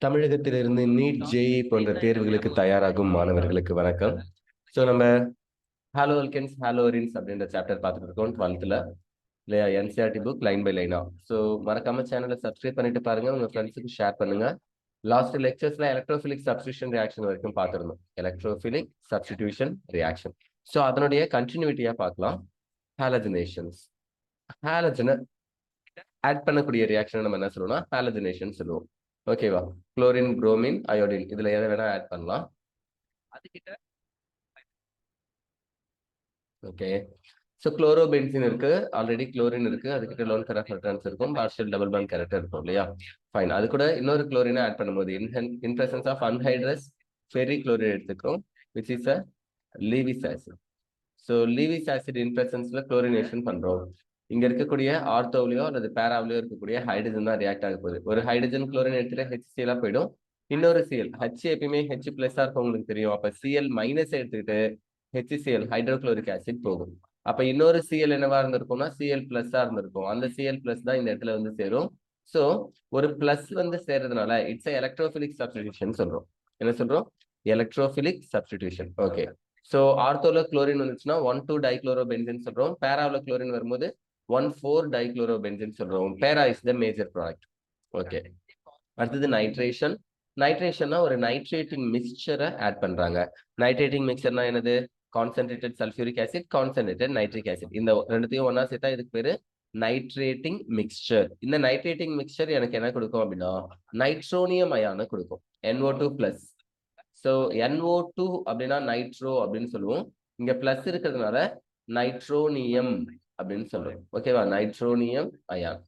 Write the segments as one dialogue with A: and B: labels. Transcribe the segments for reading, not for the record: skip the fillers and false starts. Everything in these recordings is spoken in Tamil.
A: தமிழகத்திலிருந்து நீட் ஜேஇ போன்ற தேர்வுகளுக்கு தயாராகும் மாணவர்களுக்கு வணக்கம். ஸோ நம்ம ஹாலோ அல்கென்ஸ் ஹாலோரின்ஸ் அப்படின்ற சாப்டர் பார்த்துட்டு இருக்கோம் 12th இல்லையா, என்சிஆர்டி புக் லைன் பை லைனா. ஸோ மறக்காம சேனலை சப்ஸ்கிரைப் பண்ணிட்டு பாருங்க, உங்க ஃப்ரெண்ட்ஸுக்கு ஷேர் பண்ணுங்க. லாஸ்ட் லெக்சர்ஸ்ல எலக்ட்ரோஃபிலிக் சப்ஸ்டியூஷன் ரியாக்ஷன் வரைக்கும் பார்த்துருந்தோம். Electrophilic substitution reaction. ஸோ அதனுடைய கண்டினியூட்டியா பார்க்கலாம். ஹாலஜனேஷன்ஸ். ஹாலஜனை ஆட் பண்ணக்கூடிய ரியாக்ஷன் நம்ம என்ன சொல்லுவோம்னா ஹாலஜனேஷன் சொல்லுவோம். ஓகேவா? குளோரின், புரோமின், அயோடின் இதுல எதை வேணா ஆட் பண்ணலாம். ஓகே. ஸோ குளோரோபென்சின் இருக்கு, ஆல்ரெடி குளோரின் இருக்கு, அதுக்கிட்ட லோன் ஃபெராஃபர்டான்ஸ் இருக்கும், பார்ஷியல் டபுள் பாண்ட் கேரக்டர் இருக்கும் இல்லையா? ஃபைன். அது கூட இன்னொரு குளோரினை ஆட் பண்ணும்போது in presence of anhydrous ferric chloride எடுத்துக்கிறோம், which is a Lewis acid. So Lewis acid in பிரசன்ஸ்ல குளோரினேஷன் பண்றோம். இங்க இருக்கக்கூடிய ஆர்த்தோவிலையோ அல்லது பேராவிலையோ இருக்கக்கூடிய ஹைட்ரஜன் தான் ரியாக்ட் ஆக போகுது. ஒரு ஹைட்ரஜன் குளோரின் எடுத்துட்டு HCl போயிடும். இன்னொரு Cl, H எப்பயுமே H பிளஸ் இருக்கும் உங்களுக்கு தெரியும். அப்ப Cl மைனஸ் எடுத்துக்கிட்டு HCl ஹைட்ரோகுளோரிக் ஆசிட் போகும். அப்ப இன்னொரு Cl என்னவா இருந்திருக்கும்னா Cl பிளஸ்ஸா இருந்திருக்கும். அந்த Cl பிளஸ் தான் இந்த இடத்துல வந்து சேரும். ஸோ ஒரு பிளஸ் வந்து சேர்றதுனால இட்ஸ் எலக்ட்ரோபிலிக் சப்ஸ்டிடியூஷன் சொல்றோம். என்ன சொல்றோம்? Electrophilic substitution. ஓகே. ஸோ ஆர்த்தோல குளோரின் வந்துச்சுன்னா 1,2-டைக்ளோரோபென்சின் சொல்றோம். பேராவில் குளோரின் வரும்போது 1,4-டைக்ளோரோபென்சின் சொல்றோம். Para is the major product. Okay. அடுத்தது நைட்ரேஷன். நைட்ரேஷன்னா ஒரு நைட்ரேட்டிங் மிக்சரை ஆட் பண்றாங்க. நைட்ரேட்டிங் மிக்சர்னா என்னது? Concentrated sulphuric acid, concentrated nitric acid. இந்த ரெண்டுத்தையும் ஒன்னா சேர்த்தா இதுக்கு பேரு நைட்ரேட்டிங் மிக்சர். இந்த நைட்ரேட்டிங் மிக்சர் எனக்கு என்ன கொடுக்கும் அப்படின்னா நைட்ரோனியம் அயானை கொடுக்கும், NO2+. ஸோ NO2 அப்படின்னா நைட்ரோ அப்படின்னு சொல்லுவோம். இங்க பிளஸ் இருக்கிறதுனால நைட்ரோனியம் அப்படின்னு சொல்றோம். ஓகேவா? Nitronium ion.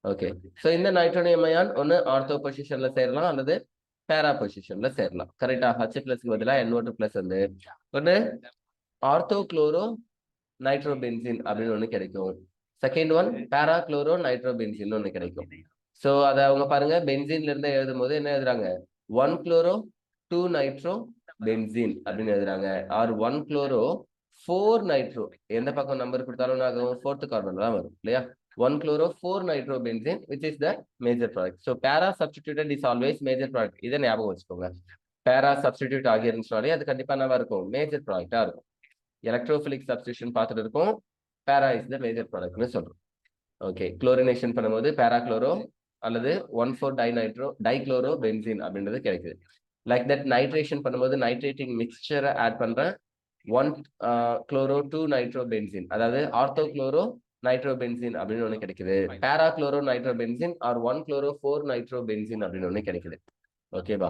A: ஓகே. ஸோ இந்த நைட்ரோனியம் அயான் ஒன்று ஆர்த்தோ பொசிஷன்ல சேரலாம் அல்லது பேரா பொசிஷன்ல சேரலாம். கரெக்டா? H+க்கு பதிலாக NO2+ வந்து ஒன்று ஆர்த்தோ குளோரோ நைட்ரோபென்சின் அப்படின்னு ஒன்று கிடைக்கும். செகண்ட் ஒன் பேரா குளோரோ நைட்ரோபென்சின் ஒன்று கிடைக்கும். ஸோ அதை அவங்க பாருங்க, பென்சின்ல இருந்து எழுதும் போது என்ன எழுதுறாங்க? 1 குளோரோ 2 நைட்ரோ பென்சின் அப்படின்னு எழுதுறாங்க. Or 1 chloro 4 nitro. எந்த பக்கம் நம்பர் கொடுத்தாலும் ஆகும், 4th கார்பன் தான் வரும் இல்லையா? 1 chloro 4 nitro benzene, which is the major product. So பேரா substituted is always major product. இதை ஞாபகம் வச்சுக்கோங்க. பேரா சப்ஸ்டிடியூட் ஆகி இருந்துச்சுனாலே அது கண்டிப்பா என்னவா இருக்கும்? மேஜர் ப்ராடக்டா இருக்கும். எலக்ட்ரோபிலிக் சப்ஸ்டிடியூஷன் பார்த்துட்டு இருக்கும். பேரா இஸ் த மேஜர் ப்ராடக்ட்னு சொல்றோம். ஓகே. குளோரினேஷன் பண்ணும்போது பேரா குளோரோ அல்லது 1,4-டைக்ளோரோ பென்சின் அப்படின்றது கிடைக்குது. லைக் தட் நைட்ரேஷன் பண்ணும்போது நைட்ரேட்டிங் மிக்சரை ஆட் பண்றேன், 1 குளோரோ 2 நைட்ரோ பென்சின், அதாவது ஆர்த்தோ குளோரோ நைட்ரோ பென்சின் அப்படின்னு ஒன்று கிடைக்குது. Para chloro nitro benzene or 1 chloro 4 nitro benzene அப்படின்னு ஒன்று கிடைக்குது. ஓகேவா?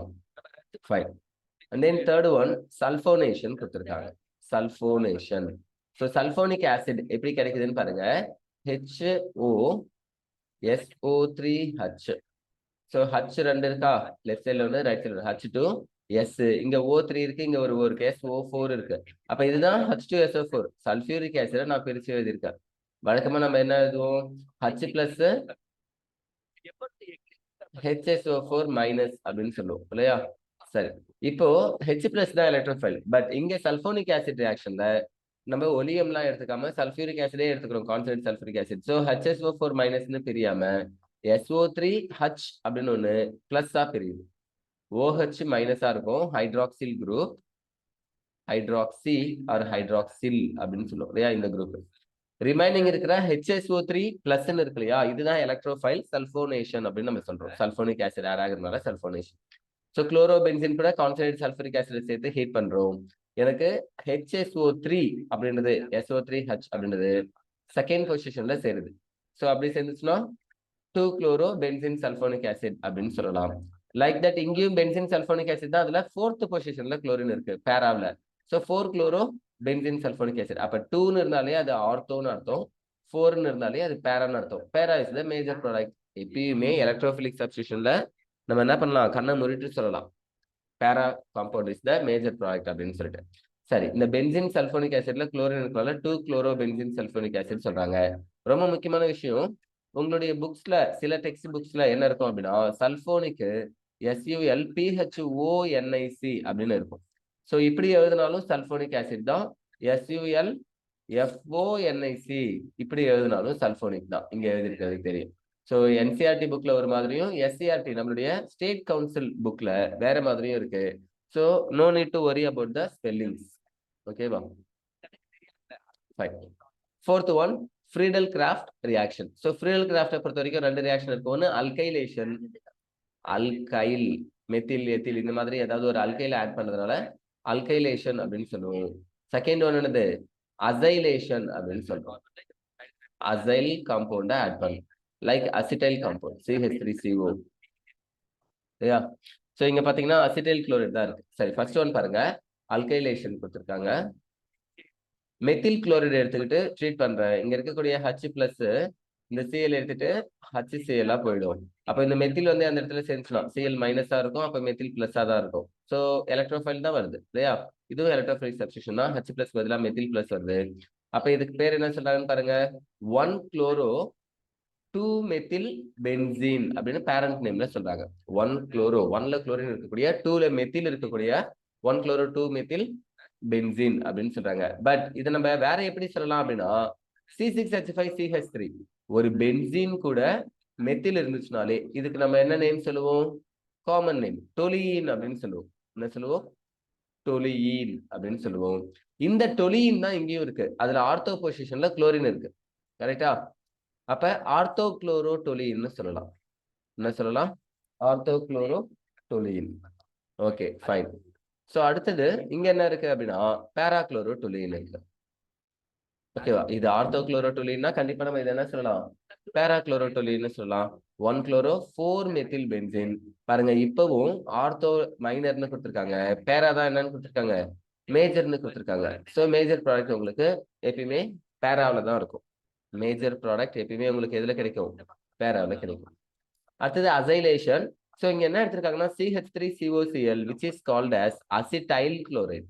A: Fine. And then third one sulphonation கொடுத்துருக்காங்க. சல்போனேஷன். ஸோ சல்போனிக் ஆசிட் எப்படி கிடைக்குதுன்னு பாருங்க. HOSO3H. ஸோ H 2 இருக்கா, லெஃப்ட் சைட்ல ஒன்று, ரைட் சைட்ல H2S. இங்க O3 இருக்கு, இங்க ஒரு இருக்கு, SO4 இருக்கு. அப்ப இதுதான் H2SO4. சல்பியூரிக் ஆசிட நான் பிரிச்சு எழுதியிருக்கேன். வழக்கமா நம்ம என்ன எழுதுவோம்? H+ HSO4- அப்படின்னு சொல்லுவோம் இல்லையா? சரி. இப்போ H+ தான் எலக்ட்ரோஃபைல். பட் இங்க சல்போனிக் ஆசிட் ரியாக்ஷன்ல நம்ம ஒலியம்லாம் எடுத்துக்காம சல்பியூரிக் ஆசிடே எடுத்துக்கிறோம், concentrate sulphuric acid. So HSO4- பிரியாம SO3H அப்படின்னு ஒண்ணு பிளஸ்ஸா பிரியுது. OH மைனஸா இருக்கும், hydroxyl group, hydroxy or hydroxyl அப்படின்னு சொல்லுவோம் இல்லையா இந்த குரூப். ரிமைனிங் இருக்கிற HSO3+ இருக்கு இல்லையா, இதுதான் எலக்ட்ரோஃபைல் சல்போனேஷன் அப்படின்னு நம்ம சொல்றோம். சல்போனிக் ஆசிட் ஆட் ஆகுறதுனால சல்போனேஷன். ஸோ குளோரோபென்சின் கூட கான்சன்ட்ரேட் சல்பூரிக் ஆசிட் சேர்த்து ஹீட் பண்றோம். எனக்கு HSO3 அப்படின்றது SO3H அப்படின்றது செகண்ட் பொசிஷன்ல சேருது. ஸோ அப்படி சேர்ந்துச்சுன்னா 2 குளோரோ பென்சின் சல்போனிக் ஆசிட் அப்படின்னு சொல்லலாம். லைக் தட் இங்கேயும் பென்சின் சல்போனிக் ஆசிட் தான், அதுல 4th பொசிஷன்ல குளோரின் இருக்கு பேராவில். So 4 chloro benzene sulphonic acid. அப்ப 2ன்னு இருந்தாலே அது ஆர்த்தோன்னு அர்த்தம், 4ன்னு இருந்தாலே அது பேரான்னு அர்த்தம். பேரா இஸ் த மேஜர் ப்ராடக்ட். எப்பயுமே எலக்ட்ரோபிலிக் சப்ஸ்டியூஷன்ல நம்ம என்ன பண்ணலாம்? கண்ணை முறிட்டு சொல்லலாம், பேரா compound is the major product அப்படின்னு சொல்லிட்டு. சரி, இந்த பென்சின் சல்போனிக் ஆசிட்ல குளோரின் இருக்கனால 2 குளோரோ பென்சின் சல்போனிக் ஆசிட் சொல்றாங்க. ரொம்ப முக்கியமான விஷயம், உங்களுடைய புக்ஸ்ல சில டெக்ஸ்ட் புக்ஸ்ல என்ன இருக்கும் அப்படின்னா சல்போனிக்கு SULPHONIC அப்படின்னு இருக்கும். ஸோ இப்படி எழுதினாலும் சல்போனிக் ஆசிட் தான். SULFONIC இப்படி எழுதினாலும் சல்போனிக் தான். இங்க எழுதிருக்கிறது தெரியும். ஸோ என்சிஆர்டி புக்ல ஒரு மாதிரியும் எஸ்சிஆர்டி நம்மளுடைய ஸ்டேட் கவுன்சில் புக்ல வேற மாதிரியும் இருக்கு. So no need to worry about the spellings. ஓகேவா? Fine. Fourth one Friedel Craft reaction. So Friedel கிராஃப்டை பொறுத்த வரைக்கும் 2 ரியாக்ஷன் இருக்கு. ஒன்று அல்கைலேஷன், அல்கைல் மெத்தில் எத்தில் இந்த மாதிரி ஏதாவது ஒரு அல்கைல ஆட் பண்றதுனால அல்கைலேஷன் அப்படின்னு சொல்லுவோம். செகண்ட் ஒன் என்னது அசைலேஷன் அப்படின்னு சொல்றோம். அசைல் காம்பவுண்ட ஆட் பண்ணும், லைக் அசிடைல் காம்பவுண்ட் CH3CO. சரியா? ஸோ இங்க பாத்தீங்கன்னா அசிடைல் குளோரைட் தான் இருக்கு. சரி, ஃபர்ஸ்ட் ஒன் பாருங்க, அல்கைலேஷன் கொடுத்துருக்காங்க. மெத்தில் குளோரைடு எடுத்துக்கிட்டு ட்ரீட் பண்றேன். இங்க இருக்கக்கூடிய H பிளஸ் இந்த Cl எடுத்துட்டு HCl போயிடும். அப்ப இந்த மெத்தில் வந்து அந்த இடத்துல சேர்ந்துச்சுனா Cl மைனஸா இருக்கும், அப்ப மெத்தில் பிளஸ்ஸா தான் இருக்கும். ஸோ எலக்ட்ரோஃபைல் தான் வருது இல்லையா? இதுவும் எலக்ட்ரோஃபைல் சப்ஸ்டியூஷன் தான். H பிளஸ் பதிலா மெத்தில் பிளஸ் வருது. அப்ப இதுக்கு பேர் என்ன சொல்றாங்கன்னு பாருங்க, 1-குளோரோ 2-மெத்தில் பென்சீன் அப்படின்னு பேரண்ட் நேம்ல சொல்றாங்க. 1-குளோரோ 1ல குளோரின் இருக்கக்கூடிய 2ல மெத்தில் இருக்கக்கூடிய 1-குளோரோ 2-மெத்தில் பென்சீன் அப்படின்னு சொல்றாங்க. பட் இதை நம்ம வேற எப்படி சொல்லலாம் அப்படின்னா C6H5CH3 ஒரு பென்சீன் கூட மெத்தில் இருந்துச்சுனாலே இதுக்கு நம்ம என்ன நேம் சொல்லுவோம்? காமன் நேம் டொலியின் அப்படின்னு சொல்லுவோம். என்ன சொல்லுவோம்? டொலியின் அப்படின்னு சொல்லுவோம். இந்த டொலியின் தான் இங்கேயும் இருக்கு. அதுல ஆர்த்தோ பொசிஷன்ல குளோரின் இருக்கு. கரெக்டா? அப்ப ஆர்த்தோ குளோரோ டொலின்னு சொல்லலாம். என்ன சொல்லலாம்? Ortho chloro toluene. Okay, fine. So அடுத்தது இங்க என்ன இருக்கு அப்படின்னா பேராக்ளோரோ டொலியின் இருக்கு. ஓகேவா? இது ஆர்த்தோ குளோரோ டொலின்னா கண்டிப்பா நம்ம இதை என்ன சொல்லலாம்? பேராக்ளோரோ டொலின்னு சொல்லலாம். 1-குளோரோ 4-மெத்தில் பென்சீன். பாருங்க, இப்பவும் ஆர்த்தோ மைனர்னு கொடுத்துருக்காங்க, பேரா தான் என்னன்னு கொடுத்துருக்காங்க, மேஜர்னு கொடுத்துருக்காங்க. ஸோ மேஜர் ப்ராடக்ட் உங்களுக்கு எப்பயுமே பேராவில் தான் இருக்கும். மேஜர் ப்ராடக்ட் எப்பயுமே உங்களுக்கு எதுல கிடைக்கும்? பேராவில் கிடைக்கும். அடுத்தது அசைலேஷன். ஸோ இங்க என்ன எடுத்திருக்காங்கன்னா CH3COCl which is called as acetyl chloride.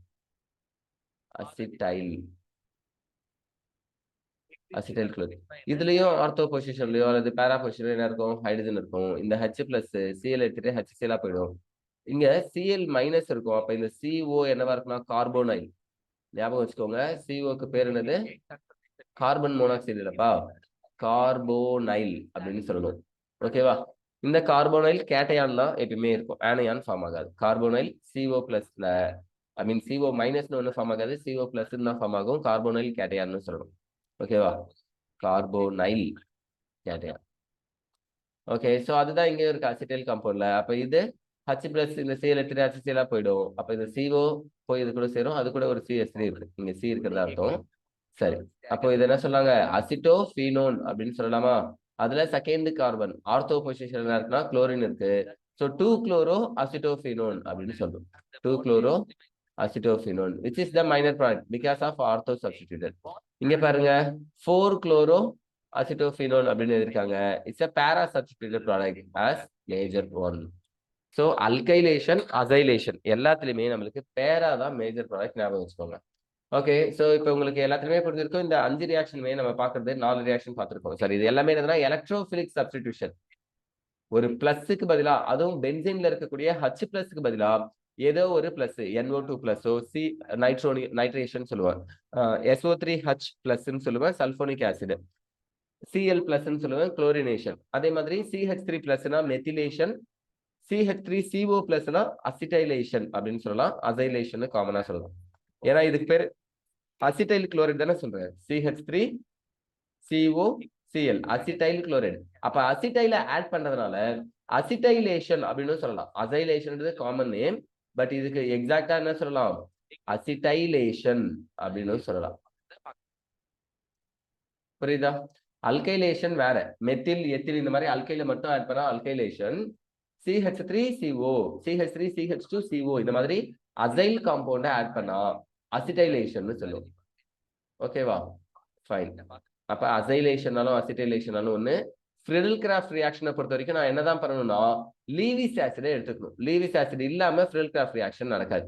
A: Acetyl chloride. இதுலயும் ஆர்த்தோ பொசிஷன்லயோ அல்லது பேரா பொசிஷன்லயோ என்ன இருக்கும்? ஹைட்ரஜன் இருக்கும். இந்த H பிளஸ் Cl எடுத்துட்டு HCl போயிடும். இங்க Cl மைனஸ் இருக்கும். அப்ப இந்த CO என்னவா இருக்குன்னா கார்போனைல். ஞாபகம் வச்சுக்கோங்க, CO பேர் என்னது? கார்பன் மோனாக்சைடு இல்லப்பா, கார்போனைல் அப்படின்னு சொல்லணும். ஓகேவா? இந்த கார்போனைல் கேட்டையான் தான் எப்பயுமே இருக்கும், ஆனையான் ஃபார்ம் ஆகாது. கார்போனைல் CO பிளஸ்ல CO மைனஸ்னு ஒன்று ஃபார்ம் ஆகாது, CO பிளஸ் தான் ஃபார்ம் ஆகும். கார்போனைல் கேட்டையான்னு சொல்லணும். ஓகேவா? Carbonyl cation. ஓகே, ஸோ அதுதான் இங்கே இருக்கு அசிடைல் காம்பவுண்ட்ல. அப்ப இது H பிளஸ் இந்த Cl எடுத்துட்டு HCl போயிடும். அப்ப இந்த CO போய் இது கூட சேரும், அது கூட ஒரு CH3 இருக்கு. இங்க C இருக்கிறதா அர்த்தம். சரி, அப்போ இது என்ன சொல்லாங்க? அசிட்டோஃபீனோன் அப்படின்னு சொல்லலாமா? அதுல செகண்ட் கார்பன் ஆர்த்தோ பொசிஷன் இருக்குன்னா குளோரின் இருக்கு. ஸோ 2-குளோரோ அசிட்டோஃபீனோன் அப்படின்னு சொல்றோம். 2-குளோரோ அசிட்டோஃபீனோன் which is the minor product because of ortho substituted. இங்க பாருங்க, 4-குளோரோ அசிட்டோஃபீனோன் அப்படின்னு எழுதிருக்காங்க. It's a para substituted product as major one. So alkylation, அசைலேஷன் எல்லாத்துலயுமே நம்மளுக்கு பேரா தான் மேஜர் ப்ராடக்ட், ஞாபகம் வச்சுக்கோங்க. ஓகே, சோ இப்போ உங்களுக்கு எல்லாத்துலயுமே புரிஞ்சிருக்கும். இந்த 5 ரியாக்ஷனுமே நம்ம பாக்குறது 4 ரியாக்ஷன் பார்த்திருக்கோம். சரி, இது எல்லாமே என்னன்னா எலக்ட்ரோஃபிலிக் சப்ஸ்டிடியூஷன். ஒரு பிளஸ்க்கு பதிலா, அதுவும் பென்சீன்ல இருக்கக்கூடிய H பிளஸ்க்கு பதிலா ஏதோ ஒரு பிளஸ் NO2 பிளஸோ சி நைட்ரேஷன் சொல்லுவேன், SO3H பிளஸ்ன்னு சொல்லுவேன் சல்போனிக் ஆசிட், Cl பிளஸ்ன்னு சொல்லுவேன் குளோரினேஷன். அதே மாதிரி CH3 பிளஸ்னா மெத்திலேஷன், CH3CO பிளஸ்னா அசிடைலேஷன் அப்படின்னு சொல்லலாம். அசைலேஷன் காமனா சொல்லலாம். ஏன்னா இதுக்கு பேர் அசிடைல் குளோரைடு தானே சொல்றேன். CH3COCl acetyl chloride. அப்ப அசிடைல ஆட் பண்றதுனால அசிடைலேஷன் அப்படின்னு சொல்லலாம். அசைலேஷன்ன்றது காமன் நேம், பட் இதுக்கு எக்ஸாக்ட்டா என்ன சொல்லலாம்? அசிடைலேஷன் அப்படின்னு சொல்லலாம். புரியுதா? அல்கைலேஷன் வேற, மெத்தில் எத்தில் இந்த மாதிரி அல்கைல மட்டும் ஆட் பண்ணா அல்கைலேஷன். CH3CO CH3CH2CO இந்த மாதிரி அசைல் காம்பவுண்ட ஆட் பண்ணா அசிடைலேஷன் சொல்லுவோம். ஓகேவா? ஃபைன். அப்ப அசைலேஷனாலும் அசிடைலேஷனாலும் ஒண்ணு. ஃப்ரிடல் கிராஃப்ட் ரியாக்ஷனை பொறுத்த வரைக்கும் நான் என்னதான் பண்ணணும்னா லீவிஸ் ஆசிடை எடுத்துக்கணும். லீவிஸ் ஆசிட் இல்லாம ஃப்ரிடல் கிராஃப்ட் ரியாக்ஷன் நடக்காது.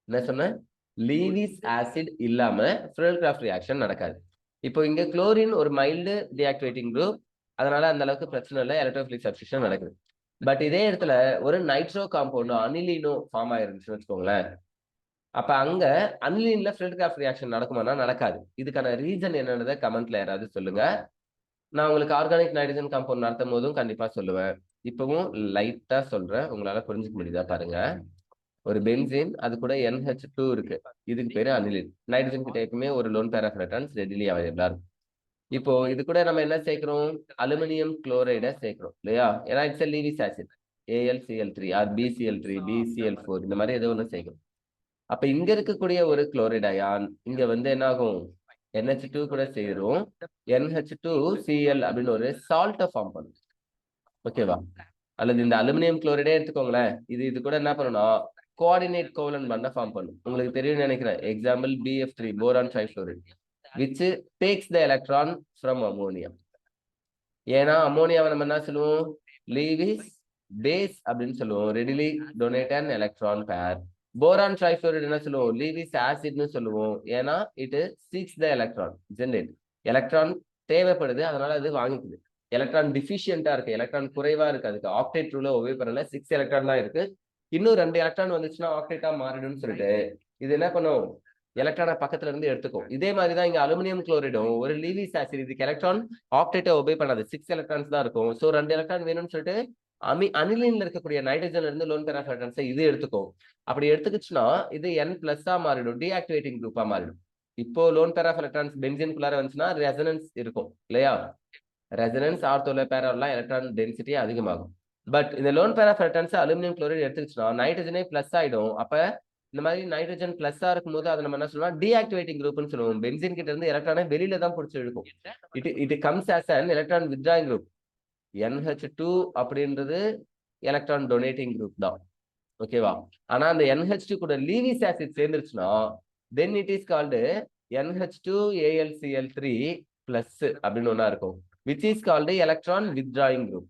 A: என்ன சொன்னேன்? லீவிஸ் ஆசிட் இல்லாம ஃப்ரிடல் கிராஃப்ட் ரியாக்ஷன் நடக்காது. இப்போ இங்க குளோரின் ஒரு மைல்டு டிஆக்டிவேட்டிங் குரூப், அதனால அந்த அளவுக்கு பிரச்சனை இல்லை, எலக்ட்ரோஃபிலிக் சப்ஸ்டிடியூஷன் நடக்குது. பட் இதே இடத்துல ஒரு நைட்ரோ காம்பவுண்ட் அனிலினோ ஃபார்ம் ஆயிருந்துச்சுன்னு வச்சுக்கோங்களேன், அப்ப அங்க அனிலின்ல ஃப்ரிடல் கிராஃப்ட் ரியாக்ஷன் நடக்குமானா நடக்காது. இதுக்கான ரீசன் என்னன்றதை கமெண்ட்ல யாராவது சொல்லுங்க. நான் உங்களுக்கு ஆர்கானிக் நைட்ரஜன் காம்பவுண்ட் நடத்தும் போதும் கண்டிப்பா சொல்லுவேன். இப்பவும் லைட்டா சொல்றேன், உங்களால புரிஞ்சுக்க முடியுதா பாருங்க. ஒரு பென்சீன், அது கூட NH2 இருக்கு. இதுக்கு பேரு அனிலின். நைட்ரஜன் கிட்ட எப்பவுமே ஒரு loan pair of electrons readily அவைலபிளா இருக்கும். இப்போ இது கூட நம்ம என்ன சேர்க்கிறோம்? அலுமினியம் குளோரைட சேர்க்கிறோம் இல்லையா? ஏன்னா it's a Lewis acid. AlCl3 or BCl3, BCl4 இந்த மாதிரி ஏதோ ஒண்ணு சேர்க்கிறோம். அப்ப இங்க இருக்கக்கூடிய ஒரு குளோரைட் அயான் இங்க வந்து என்ன ஆகும்? NH2 கூட சேரும். NH2Cl அப்படின்னு ஒரு சால்ட்டை ஃபார்ம் பண்ணும். ஓகேவா? அல்லது இந்த அலுமினியம் குளோரைடே எடுத்துக்கோங்களேன். இது கூட என்ன பண்ணணும்? கோஆர்டினேட் கோவலன்ட் பாண்டை ஃபார்ம் பண்ணும். உங்களுக்கு தெரியும்னு நினைக்கிறேன். Example BF3 boron trifluoride which takes the electron from ammonia. ஏன்னா அம்மோனியாவை நம்ம என்ன சொல்லுவோம்? லீவிஸ் பேஸ் அப்படின்னு சொல்லுவோம். Readily donate an electron pair. Boron trifluoride என்ன சொல்லுவோம்? லீவிஸ் ஆசிட்னு சொல்லுவோம். ஏன்னா it seeks the electron generate. Electron தேவைப்படுது, அதனால அது வாங்கிக்குது. எலக்ட்ரான் டிஃபிஷியண்டா இருக்கு, எலக்ட்ரான் குறைவா இருக்கு, அதுக்கு ஆக்டேட் ரூல ஒபே பண்ணல. 6 எலக்ட்ரான் தான் இருக்கு. இன்னும் 2 எலக்ட்ரான் வந்துச்சுன்னா ஆக்டேட்டா மாறிடும்னு சொல்லிட்டு இது என்ன பண்ணும்? எலக்ட்ரானை பக்கத்துல இருந்து எடுத்துக்கும். இதே மாதிரிதான் இங்க அலுமினியம் குளோரைடும் ஒரு லீவிஸ் ஆசிட், இதுக்கு எலக்ட்ரான் ஆக்டேட்டை ஒபே பண்ணாது. 6 எலக்ட்ரான்ஸ் தான் இருக்கும். ஸோ 2 எலக்ட்ரான் வேணும்னு சொல்லிட்டு அனிலின்ல இருக்கக்கூடிய நைட்ரஜன்ல இருந்து லோன் பேர் ஆஃப் எலக்ட்ரான்ஸை இது எடுத்துக்கும். அப்படி எடுத்துக்கிச்சுன்னா இது N+ மாறிடும், டீஆக்டிவேட்டிங் குரூப்பா மாறிடும். இப்போ லோன் பேர் ஆஃப் எலக்ட்ரான்ஸ் பென்சின்குள்ளார வந்துச்சுன்னா ரெசனன்ஸ் இருக்கும் இல்லையா? ரெசனன்ஸ் ஆர்த்தோல பேரெல்லாம் எலக்ட்ரான் டென்சிட்டி அதிகமாகும். பட் இந்த lone pair of electrons aluminium chloride எடுத்துக்கிச்சுன்னா நைட்ரஜனே பிளஸ் ஆயிடும். அப்ப இந்த மாதிரி நைட்ரஜன் பிளஸ்ஸா இருக்கும்போது அதை நம்ம என்ன சொல்லுவோம்? டீஆக்டிவேட்டிங் குரூப்னு சொல்லுவோம். பென்சின் கிட்ட இருந்து எலக்ட்ரானை வெளியில தான் பிடிச்சி இழுக்கும். It comes as an electron withdrawing group. NH2 அப்படின்றது எலக்ட்ரான் டொனேட்டிங் குரூப் தான். ஓகேவா? ஆனா அந்த NH2 கூட லீவிஸ் ஆசிட் சேர்ந்துருச்சுன்னா then it is called NH2AlCl3 plus அப்படின்னு ஒண்ணா இருக்கும், which is called electron withdrawing group.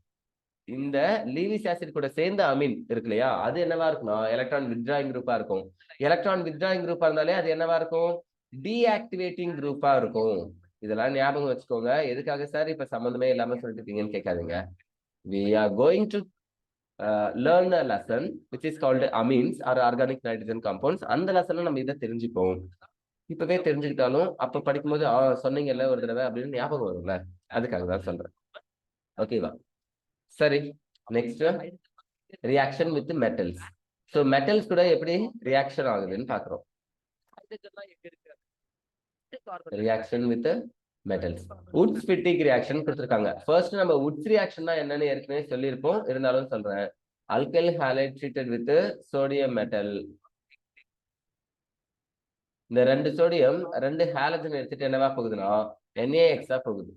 A: இந்த லீவிஸ் ஆசிட் கூட சேர்ந்த அமீன் இருக்கு இல்லையா, அது என்னவா இருக்கும்னா எலக்ட்ரான் வித்ட்ராயிங் குரூப்பா இருக்கும். எலக்ட்ரான் வித்ட்ராயிங் குரூப்பா இருந்தாலே அது என்னவா இருக்கும்? டீஆக்டிவேட்டிங் குரூப்பா இருக்கும். இதெல்லாம் ஞாபகம் வச்சுக்கோங்க. எதுக்காக சார் இப்ப சம்பந்தமே இல்லாம சொல்லிட்டு இருக்கீங்கன்னு கேட்காதீங்க. We are going to learn a lesson which is called amines or organic nitrogen compounds. அந்த லெசன்ல நம்ம இதை தெரிஞ்சுப்போம். இப்பவே தெரிஞ்சுக்கிட்டாலும் அப்ப படிக்கும்போது சொன்னீங்கல்ல ஒரு தடவை அப்படின்னு ஞாபகம் வரும்ல, அதுக்காக தான் சொல்றேன். ஓகேவா? சரி, next reaction with metals. So metals கூட எப்படி ரியாக்ஷன் ஆகுதுன்னு பாக்குறோம். Reaction with metals. Woods Fittig reaction கொடுத்துருக்காங்க. ஃபர்ஸ்ட் நம்ம உட்ஸ் ரியாக்ஷன் தான் என்னன்னு ஏற்கனவே சொல்லியிருப்போம், இருந்தாலும் சொல்றேன். Alkyl allied treated with sodium metal. இந்த 2 சோடியம் 2 ஹாலஜன் எடுத்துட்டு என்னவா போகுதுன்னா NaX போகுது.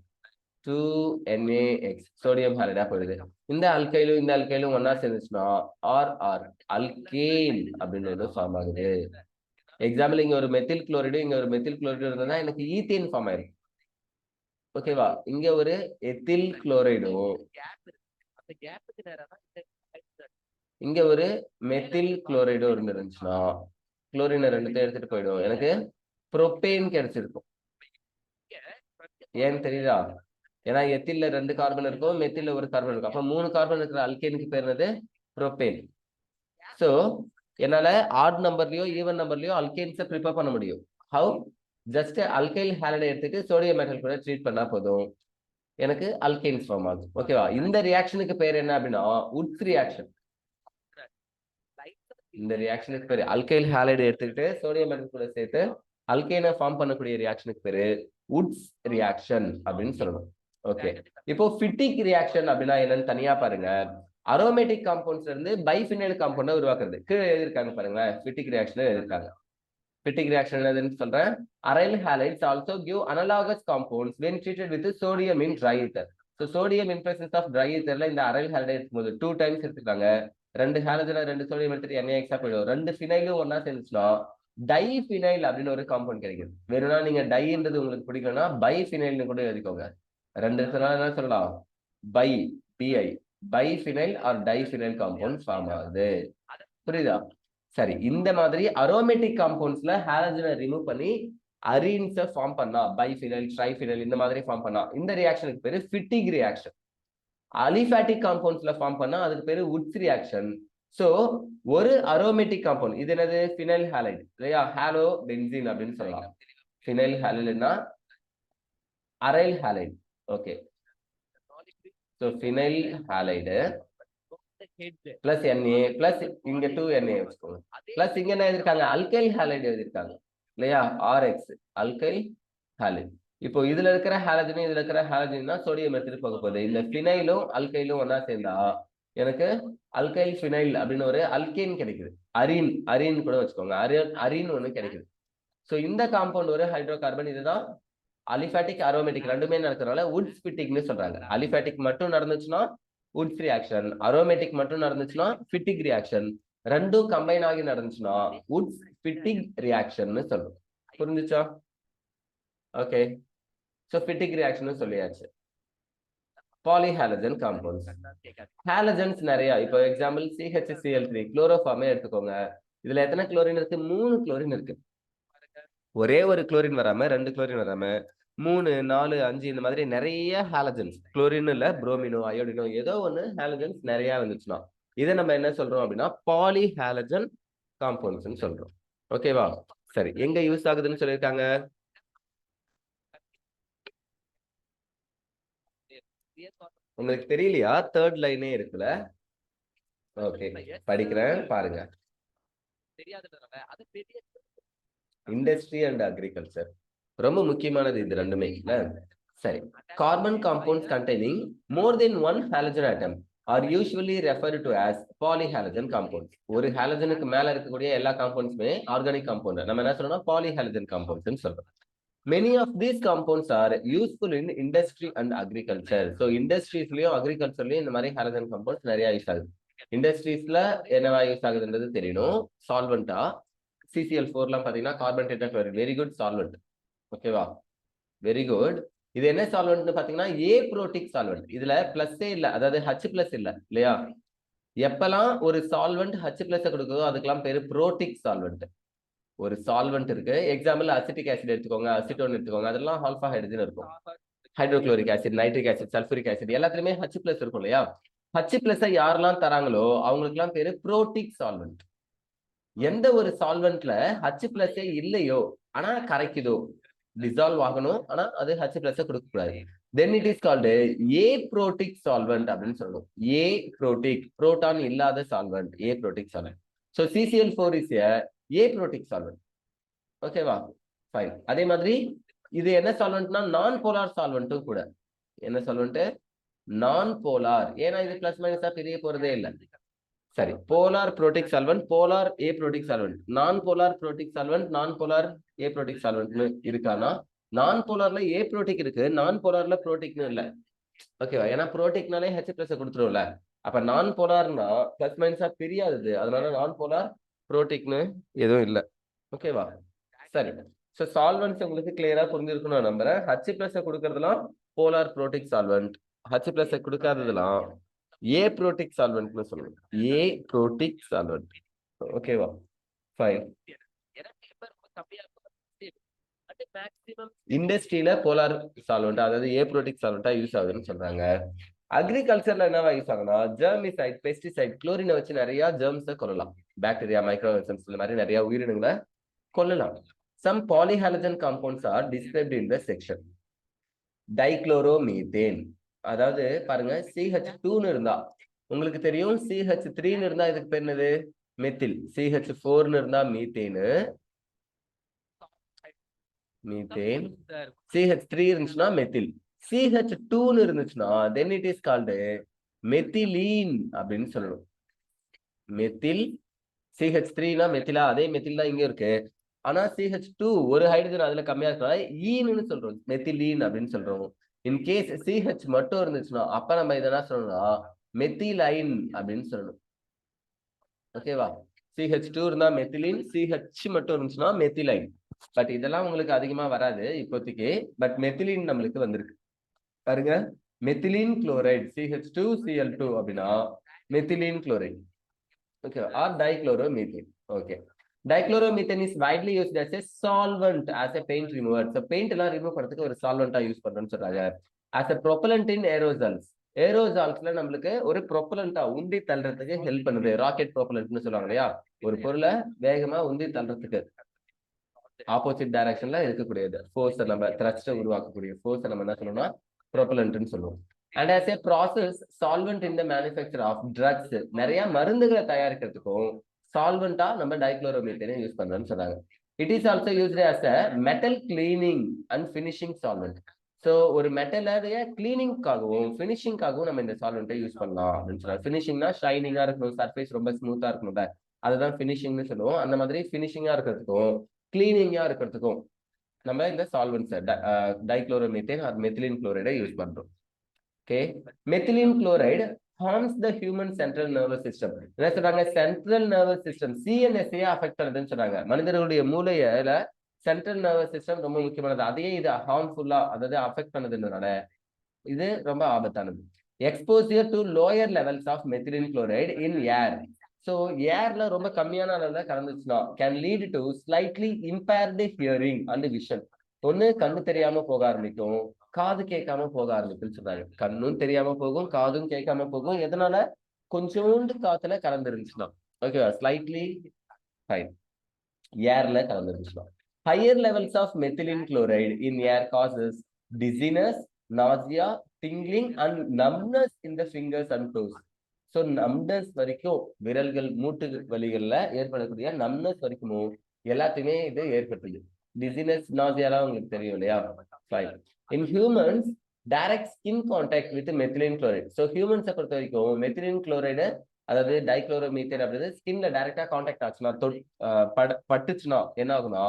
A: 2NaX சோடியம் ஹாலைடா போகுது. இந்த அல்கைலும் இந்த அல்கைலும் ஒன்னா சேர்ந்துச்சுன்னா RR அல்கேன் அப்படின்னு ஃபார்ம் ஆகுது. எக்ஸாம்பிள் இங்க ஒரு மெத்தில் குளோரைடு, இங்க ஒரு மெத்தில் குளோரைடு இருந்ததுன்னா எனக்கு ஈத்தேன் ஃபார்ம் ஆயிருக்கு. ஓகேவா? இங்க ஒரு எத்தில் குளோரைடும் இங்க ஒரு மெத்தில் குளோரைடும் இருந்துச்சுன்னா குளோரின் 2 எடுத்துட்டு போயிடும், எனக்கு புரோபேன் கிடைச்சிருக்கும். ஏன்னு தெரியுதா? ஏன்னா எத்தில்ல 2 கார்பன் இருக்கும், மெத்தில்ல ஒரு கார்பன் இருக்கும். அப்ப 3 கார்பன் இருக்கிற அல்கேனுக்கு பேர் என்னது? புரோபேன். சோ என்னால ஆட் நம்பர்லயோ ஈவன் நம்பர்லயோ அல்கேன்ஸை ப்ரிப்பேர் பண்ண முடியும். ஹவு? ஜஸ்ட் அல்கைல் ஹாலைடை எடுத்துட்டு சோடியம் மெட்டல் கூட ட்ரீட் பண்ணா போதும், எனக்கு அல்கேன்ஸ் ஃபார்ம் ஆகும். ஓகேவா? இந்த ரியாக்ஷனுக்கு பேர் என்ன அப்படின்னா உட்ஸ் ரியாக்ஷன். இந்த ரியாக்ஷனுக்கு பேரு அல்கைல் ஹாலைடு எடுத்துக்கிட்டு சோடியம் மெட்டல் கூட சேர்த்து அல்கைனை ஃபார்ம் பண்ணக்கூடிய ரியாக்ஷனுக்கு பேரு உட்ஸ் ரியாக்ஷன் அப்படின்னு சொல்லணும். ஓகே, இப்போ ஃபிட்டிக் ரியாக்ஷன் அப்படின்னா என்னன்னு தனியா பாருங்க. அரோமேட்டிக் காம்பவுண்ட்ஸ்ல இருந்து பைஃபினைல் காம்பவுண்டை உருவாக்குறது கீழே எழுதிருக்காங்க பாருங்க. ஃபிட்டிக் ரியாக்ஷன் எழுதிருக்காங்க. ஃபிட்டிக் ரியாக்ஷன் என்னதுன்னு சொல்றேன். Aryl halides also give analogous compounds when treated with sodium in dry ether. So sodium in presence of dry etherல இந்த அரைல் ஹாலைட் எடுக்கும்போது 2 டைம்ஸ் எடுத்துக்காங்க. 2 ஹாலஜனை 2 சோடியம் எடுத்துட்டு NaX போயிடும். 2 ஃபினைலும் ஒன்னா சேர்ந்துச்சுன்னா டைஃபினைல் அப்படின்னு ஒரு காம்பவுண்ட் கிடைக்குது. வேணும்னா நீங்க டைன்றது உங்களுக்கு பிடிக்கும்னா பைஃபினைல்னு கூட எழுதிக்கோங்க. 2 என்ன சொல்லலாம்? BI biphenyl or diphenyl compound form ஆகுது. புரியுதா? சரி, இந்த மாதிரி அரோமேட்டிக் காம்பவுண்ட்ஸ்ல ஹாலஜனை ரிமூவ் பண்ணி அரீன்ஸை ஃபார்ம் பண்ணா பைஃபினைல் ட்ரைஃபினைல் இந்த மாதிரி ஃபார்ம் பண்ணா இந்த ரியாக்ஷனுக்கு பேரு ஃபிட்டிக் ரியாக்ஷன். அலிஃபாட்டிக் காம்பவுண்ட்ஸ்ல ஃபார்ம் பண்ணா அதுக்கு பேரு உட்ஸ் ரியாக்ஷன். சோ ஒரு அரோமேட்டிக் காம்பவுண்ட் இது என்னது? ஃபினைல் ஹாலைடு இல்லையா? ஹாலோ பென்சீன் அப்படின்னு சொல்லலாம். ஃபினைல் ஹாலைடுனா aryl halide. Okay, so phenyl halide plus Na plus இங்க 2Na வச்சுக்கோங்க. பிளஸ் இங்க என்ன எழுதிருக்காங்க, அல்கைல் ஹாலைடு எழுதிருக்காங்க இல்லையா, RX அல்கைல் ஹாலைடு. இப்போ இதுல இருக்கிற ஹாலஜனும் இதுல இருக்கிற ஹாலஜன் தான் சோடியம் எடுத்துட்டு போக போகுது. இந்த ஃபினைலும் அல்கைலும் ஒன்னா சேர்ந்தா எனக்கு அல்கைல் ஃபினைல் அப்படின்னு ஒரு அல்கேன் கிடைக்குது. அரின் கூட வச்சுக்கோங்க, அரின் ஒண்ணு கிடைக்குது. ஸோ இந்த காம்பவுண்ட் ஒரு ஹைட்ரோ கார்பன். இதுதான் அலிஃபாட்டிக் அரோமேட்டிக் ரெண்டுமே நடக்கிறதுனால வுட் ஸ்பிட்டிக்னு சொல்றாங்க. அலிஃபாட்டிக் மட்டும் நடந்துச்சுன்னா வுட்ஸ் ரியாக்ஷன், அரோமேட்டிக் மட்டும் நடந்துச்சுன்னா ஃபிட்டிக் ரியாக்ஷன், ரெண்டும் கம்பைன் ஆகி நடந்துச்சுன்னா வுட்ஸ் ஃபிட்டிக் ரியாக்ஷன் சொல்றோம். புரிஞ்சுச்சா? ஓகே, ஸோ ஃபிட்டிக் ரியாக்ஷன் சொல்லியாச்சு. பாலிஹாலஜன் காம்பவுண்ட்ஸ், ஹாலஜன்ஸ் நிறைய. இப்போ எக்ஸாம்பிள் CHCl3 குளோரோஃபார்மே எடுத்துக்கோங்க. இதுல எத்தனை குளோரின் இருக்கு? 3 குளோரின் இருக்கு. ஒரே ஒரு குளோரின் வராம 2 குளோரின் வராம 3, 4, 5 இந்த மாதிரி நிறைய ஹாலஜன்ஸ், குளோரின் இல்ல புரோமினோ அயோடினோ ஏதோ ஒண்ணு ஹாலஜன்ஸ் நிறைய வந்துச்சுன்னா இதை நம்ம என்ன சொல்றோம் அப்படின்னா பாலிஹாலஜன் காம்பவுண்ட்ஸ் சொல்றோம். ஓகேவா? சரி, எங்க யூஸ் ஆகுதுன்னு சொல்லியிருக்காங்க? உங்களுக்கு தெரியலையா? தேர்ட் லைனே இருக்குல்ல. ஓகே, படிக்கிறேன் பாருங்க. இண்டஸ்ட்ரி அண்ட் அக்ரிகல்ச்சர் ரொம்ப முக்கியமானது இது ரெண்டுமே. சரி, carbon compounds containing more than one halogen atom are usually referred to as polyhalogen compounds. ஒரு ஹாலஜனுக்கு மேல இருக்கக்கூடிய எல்லா காம்பவுண்ட்ஸுமே ஆர்கானிக் காம்பவுண்ட். நம்ம என்ன சொல்றோம்னா பாலிஹாலஜன் காம்பவுண்ட்ஸ் சொல்றோம். Many of these compounds are useful in industry and agriculture. So இண்டஸ்ட்ரீஸ்லயும் அக்ரிகல்ச்சர்லயும் இந்த மாதிரி ஹாலஜன் காம்பவுண்ட்ஸ் நிறைய யூஸ் ஆகுது. இண்டஸ்ட்ரீஸ்ல என்னவா யூஸ் ஆகுதுன்றது தெரியணும். சால்வெண்டா CCl4 பாத்தீங்கன்னா carbon tetrachloride, very good solvent. ஓகேவா? Very good. இது என்ன சால்வெண்ட் பாத்தீங்கன்னா ஏ புரோட்டிக் சால்வெண்ட். இதுல பிளஸ்ஸே இல்ல, அதாவது H+ இல்ல இல்லையா? எப்பெல்லாம் ஒரு சால்வெண்ட் H+ கொடுக்குதோ அதுக்கெல்லாம் பேரு புரோட்டிக் சால்வெண்ட். ஒரு சால்வெண்ட் இருக்கு, எக்ஸாம்பிள் அசிட்டிக் ஆசிட் எடுத்துக்கோங்க, அசிட்டோன் எடுத்துக்கோங்க, அதெல்லாம் ஆல்பா ஹைட்ரஜன் இருக்கும். Hydrochloric acid, nitric acid, sulphuric acid எல்லாத்துலயுமே H+ இருக்கும் இல்லையா? H+ யாரெல்லாம் தராங்களோ அவங்களுக்கு எல்லாம் பேரு புரோட்டிக் சால்வெண்ட். எந்த ஒரு சால்வெண்ட்ல H+ இல்லையோ ஆனா கரைக்குதோ, டிசால்வ் ஆகணும் ஆனா அது H+ கொடுக்க கூடாது, then it is called A protic solvent அப்படின்னு சொல்லணும். ஏ புரோட்டிக், புரோட்டான் இல்லாத solvent, A protic solvent. So CCl4 is a A protic solvent. ஓகேவா? ஃபைன். அதே மாதிரி இது என்ன சால்வெண்ட்னா நான் போலார் சால்வெண்ட்டும் கூட. என்ன சால்வெண்ட்? நான் போலார். ஏன்னா இது பிளஸ் மைனஸா பிரிய போறதே இல்லை. சரி, போலார் புரோட்டிக் சால்வெண்ட், போலார் ஏ புரோட்டிக் சால்வெண்ட், நான் போலார் புரோட்டிக் சால்வெண்ட், நான் போலார் ஏ புரோட்டிக் சால்வெண்ட்னு இருக்கானா? நான் போலார்ல ஏ புரோட்டிக் இருக்கு, நான் போலார்ல புரோட்டிக்னு இல்ல. ஓகேவா? ஏன்னா புரோட்டிக்னாலே H+ கொடுத்துருவோம்ல. அப்ப நான் போலார்னா பிளஸ் மைனஸா பிரியாது, அதனால நான் போலார் புரோட்டிக்னு எதுவும் இல்லை. ஓகேவா? சரி, ஸோ சால்வெண்ட்ஸ் உங்களுக்கு கிளியரா புரிஞ்சிருக்கும் நான் நம்புறேன். H+ கொடுக்கறதுலாம் போலார் புரோட்டிக் சால்வெண்ட், H+ கொடுக்காததெல்லாம் ஏ புரோட்டிக் சால்வெண்ட்னு சொல்லுங்க. Aprotic solvent. ஓகேவா? ஃபைன். இண்டஸ்ட்ரியில போலார் சால்வெண்ட், அதாவது ஏ புரோட்டிக் சால்வெண்டா யூஸ் ஆகுதுன்னு சொல்றாங்க. அக்ரிகல்ச்சர்ல என்னவா யூஸ் ஆகுனா ஜெர்மிசைட், பெஸ்டிசைட், குளோரினை வச்சு நிறைய ஜெர்ம்ஸை கொல்லலாம். பாக்டீரியா, மைக்ரோ ஆர்கானிசம்ஸ் இந்த மாதிரி நிறைய உயிரினங்களை கொல்லலாம். Some polyhalogen compounds are described in the section. டைக்ளோரோமீத்தேன், அதாவது பாருங்க CH2 இருந்தா உங்களுக்கு தெரியும், CH3 இருந்தா இதுக்கு பேர் என்னது? மெத்தில். CH4 இருந்தா மீத்தேனு, மீத்தேன். CH3 இருந்துச்சுன்னா மெத்தில். CH2 இருந்துச்சுன்னா then it is called methylene அப்படின்னு சொல்லணும். மெத்தில். CH3னா மெத்திலா, அதே மெத்தில் தான் இங்க இருக்கு. ஆனா CH2 ஒரு ஹைட்ரஜன் அதுல கம்மியா இருக்கா ஈன்னு சொல்றோம், மெத்திலீன் அப்படின்னு சொல்றோம். இன்கேஸ் CH மட்டும் இருந்துச்சுன்னா அப்ப நம்ம இதெல்லாம் சொல்லணும்னா மெத்திலைன் அப்படின்னு சொல்லணும். ஓகேவா? CH2 இருந்தா மெத்திலின், CH மட்டும் இருந்துச்சுன்னா மெத்திலைன். பட் இதெல்லாம் உங்களுக்கு அதிகமா வராது இப்போதைக்கு, பட் மெத்திலின் நம்மளுக்கு வந்திருக்கு பாருங்க. மெத்திலின் குளோரைடு CH2Cl2 அப்படின்னா methylene chloride. Okay, or dichloromethane. Okay, dichloromethane is widely used as a solvent, as a paint remover. So paint எல்லாம் ரிமூவ் பண்றதுக்கு ஒரு சால்வெண்டா யூஸ் பண்றோம்னு சொல்றாங்க. as a propellant in aerosols. ஏரோசால்ஸ்ல நம்மளுக்கு ஒரு ப்ரொப்பலண்டா உந்தி தள்ளுறதுக்கு ஹெல்ப் பண்ணுது. ராக்கெட் ப்ரொப்பலண்ட்னு சொல்லுவாங்க இல்லையா? ஒரு பொருளை வேகமா உந்தி தள்ளுறதுக்கு ஆப்போசிட் டைரக்ஷன்ல இருக்கக்கூடியது ஃபோர்ஸ், நம்ம த்ரஸ்ட் உருவாக்கக்கூடிய ஃபோர்ஸ் நம்ம என்ன சொல்லணும்னா ப்ரொப்பலண்ட்னு சொல்லுவோம். And as a process solvent in the manufacture of drugs, நிறைய மருந்துகளை தயாரிக்கிறதுக்கும் சால்வெண்டா நம்ம டைக்ளோரோமீத்தேனை யூஸ் பண்றோம்னு சொன்னாங்க. It is also used as a metal cleaning and finishing solvent. So ஒரு மெட்டலுடைய கிளீனிங்காகவும் ஃபினிஷிங்காகவும் நம்ம இந்த சால்வெண்ட்டை யூஸ் பண்ணலாம் அப்படின்னு சொல்றாங்க. ஃபினிஷிங்னா ஷைனிங்கா இருக்கணும், சர்ஃபேஸ் ரொம்ப ஸ்மூத்தா இருக்கணும்ல, அதுதான் ஃபினிஷிங்னு சொல்லுவோம். அந்த மாதிரி ஃபினிஷிங்கா இருக்கிறதுக்கும் கிளீனிங்கா இருக்கிறதுக்கும் நம்ம இந்த சால்வெண்ட்ஸ் டைக்ளோரோமீத்தேன் ஆர் மெத்திலின் குளோரைடை யூஸ் பண்றோம். Okay, மெத்திலின் chloride harms the human central nervous system. என்ன சொல்றாங்க, சென்ட்ரல் நர்வஸ் சிஸ்டம் சிஎன்எஸ்ஏ அஃபெக்ட் பண்ணுதுன்னு சொல்றாங்க. மனிதர்களுடைய மூளையில சென்ட்ரல் நர்வஸ் சிஸ்டம் ரொம்ப முக்கியமானது. அதையே இது ஹார்ம்ஃபுல்லா, அதாவது அஃபெக்ட் பண்ணுதுன்றனால இது ரொம்ப ஆபத்தானது. Exposure to lower levels of methylene chloride in air. So ஏர்ல ரொம்ப கம்மியான அளவுல கலந்துச்சுன்னா can lead to slightly impaired hearing and vision. ஒண்ணு கண்ணு தெரியாம போக ஆரம்பிக்கும், காது கேட்காம போக ஆரம்பிக்கும்னு சொல்றாங்க. கண்ணும் தெரியாம போகும், காதும் கேட்காம போகும். எதனால, கொஞ்சோண்டு காத்துல கலந்துருந்துச்சுன்னா. ஓகேவா, ஸ்லைட்லி ஃபைன் ஏர்ல கலந்துருந்துச்சுன்னா. Higher levels of methylene chloride in air causes dizziness, nausea, tingling and numbness in the fingers and toes. So numbness வரைக்கும், விரல்கள் மூட்டு வலிகள்ல ஏற்படக்கூடிய நம்னஸ் வரைக்கும் எல்லாத்தையுமே இது ஏற்படுத்துது. டிசினஸ், நாசியாலாம் உங்களுக்கு தெரியும் இல்லையா. Fine. In humans direct skin contact with methylene chloride. So ஹியூமன்ஸை பொறுத்த வரைக்கும் மெத்திலின் குளோரைடு, அதாவது டைக்ளோரோமீத்தேன் அப்படின்றது ஸ்கின்ல டைரக்டா கான்டாக்ட் ஆச்சுன்னா, பட்டுச்சுன்னா என்ன ஆகும்னா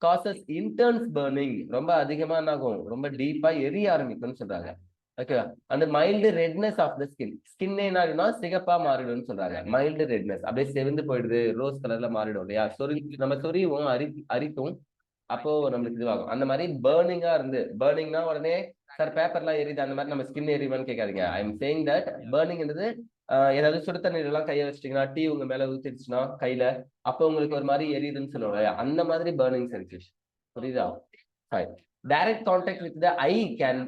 A: காசஸ் இன்டர்ன்ஸ் பர்னிங், ரொம்ப அதிகமா என்ன ஆகும், ரொம்ப டீப்பா எரிய ஆரம்பிக்கும்னு சொல்றாங்க. ஓகேவா, அந்த mild redness of the skin, skin என்ன ஆகுதுன்னா சிகப்பா மாறிடும்னு சொல்றாங்க. மைல்டு ரெட்னஸ், அப்படியே செவந்து போயிடுது, ரோஸ் கலர்ல மாறிடும் இல்லையா. நம்ம சொரியும் அரிக்கும், அப்போ நம்மளுக்கு இதுவாகும். அந்த மாதிரி பேர்னிங்கா இருந்து, பேர்னிங்னா உடனே சார் பேப்பர்லாம் எரியுது அந்த மாதிரி நம்ம ஸ்கின் எரியுமான்னு கேட்காதீங்க. ஐ எம் சேயிங் தட் பேர்னிங்ன்றது ஏதாவது சுடு தண்ணீர் எல்லாம் கையை வச்சிட்டீங்கன்னா, டீ உங்க மேல ஊத்திடுச்சுன்னா கையில, அப்போ உங்களுக்கு ஒரு மாதிரி எரியுதுன்னு சொல்லுவாங்க. அந்த மாதிரி பேர்னிங் சென்சேஷன், புரியுதா. Fine. Direct contact with the I can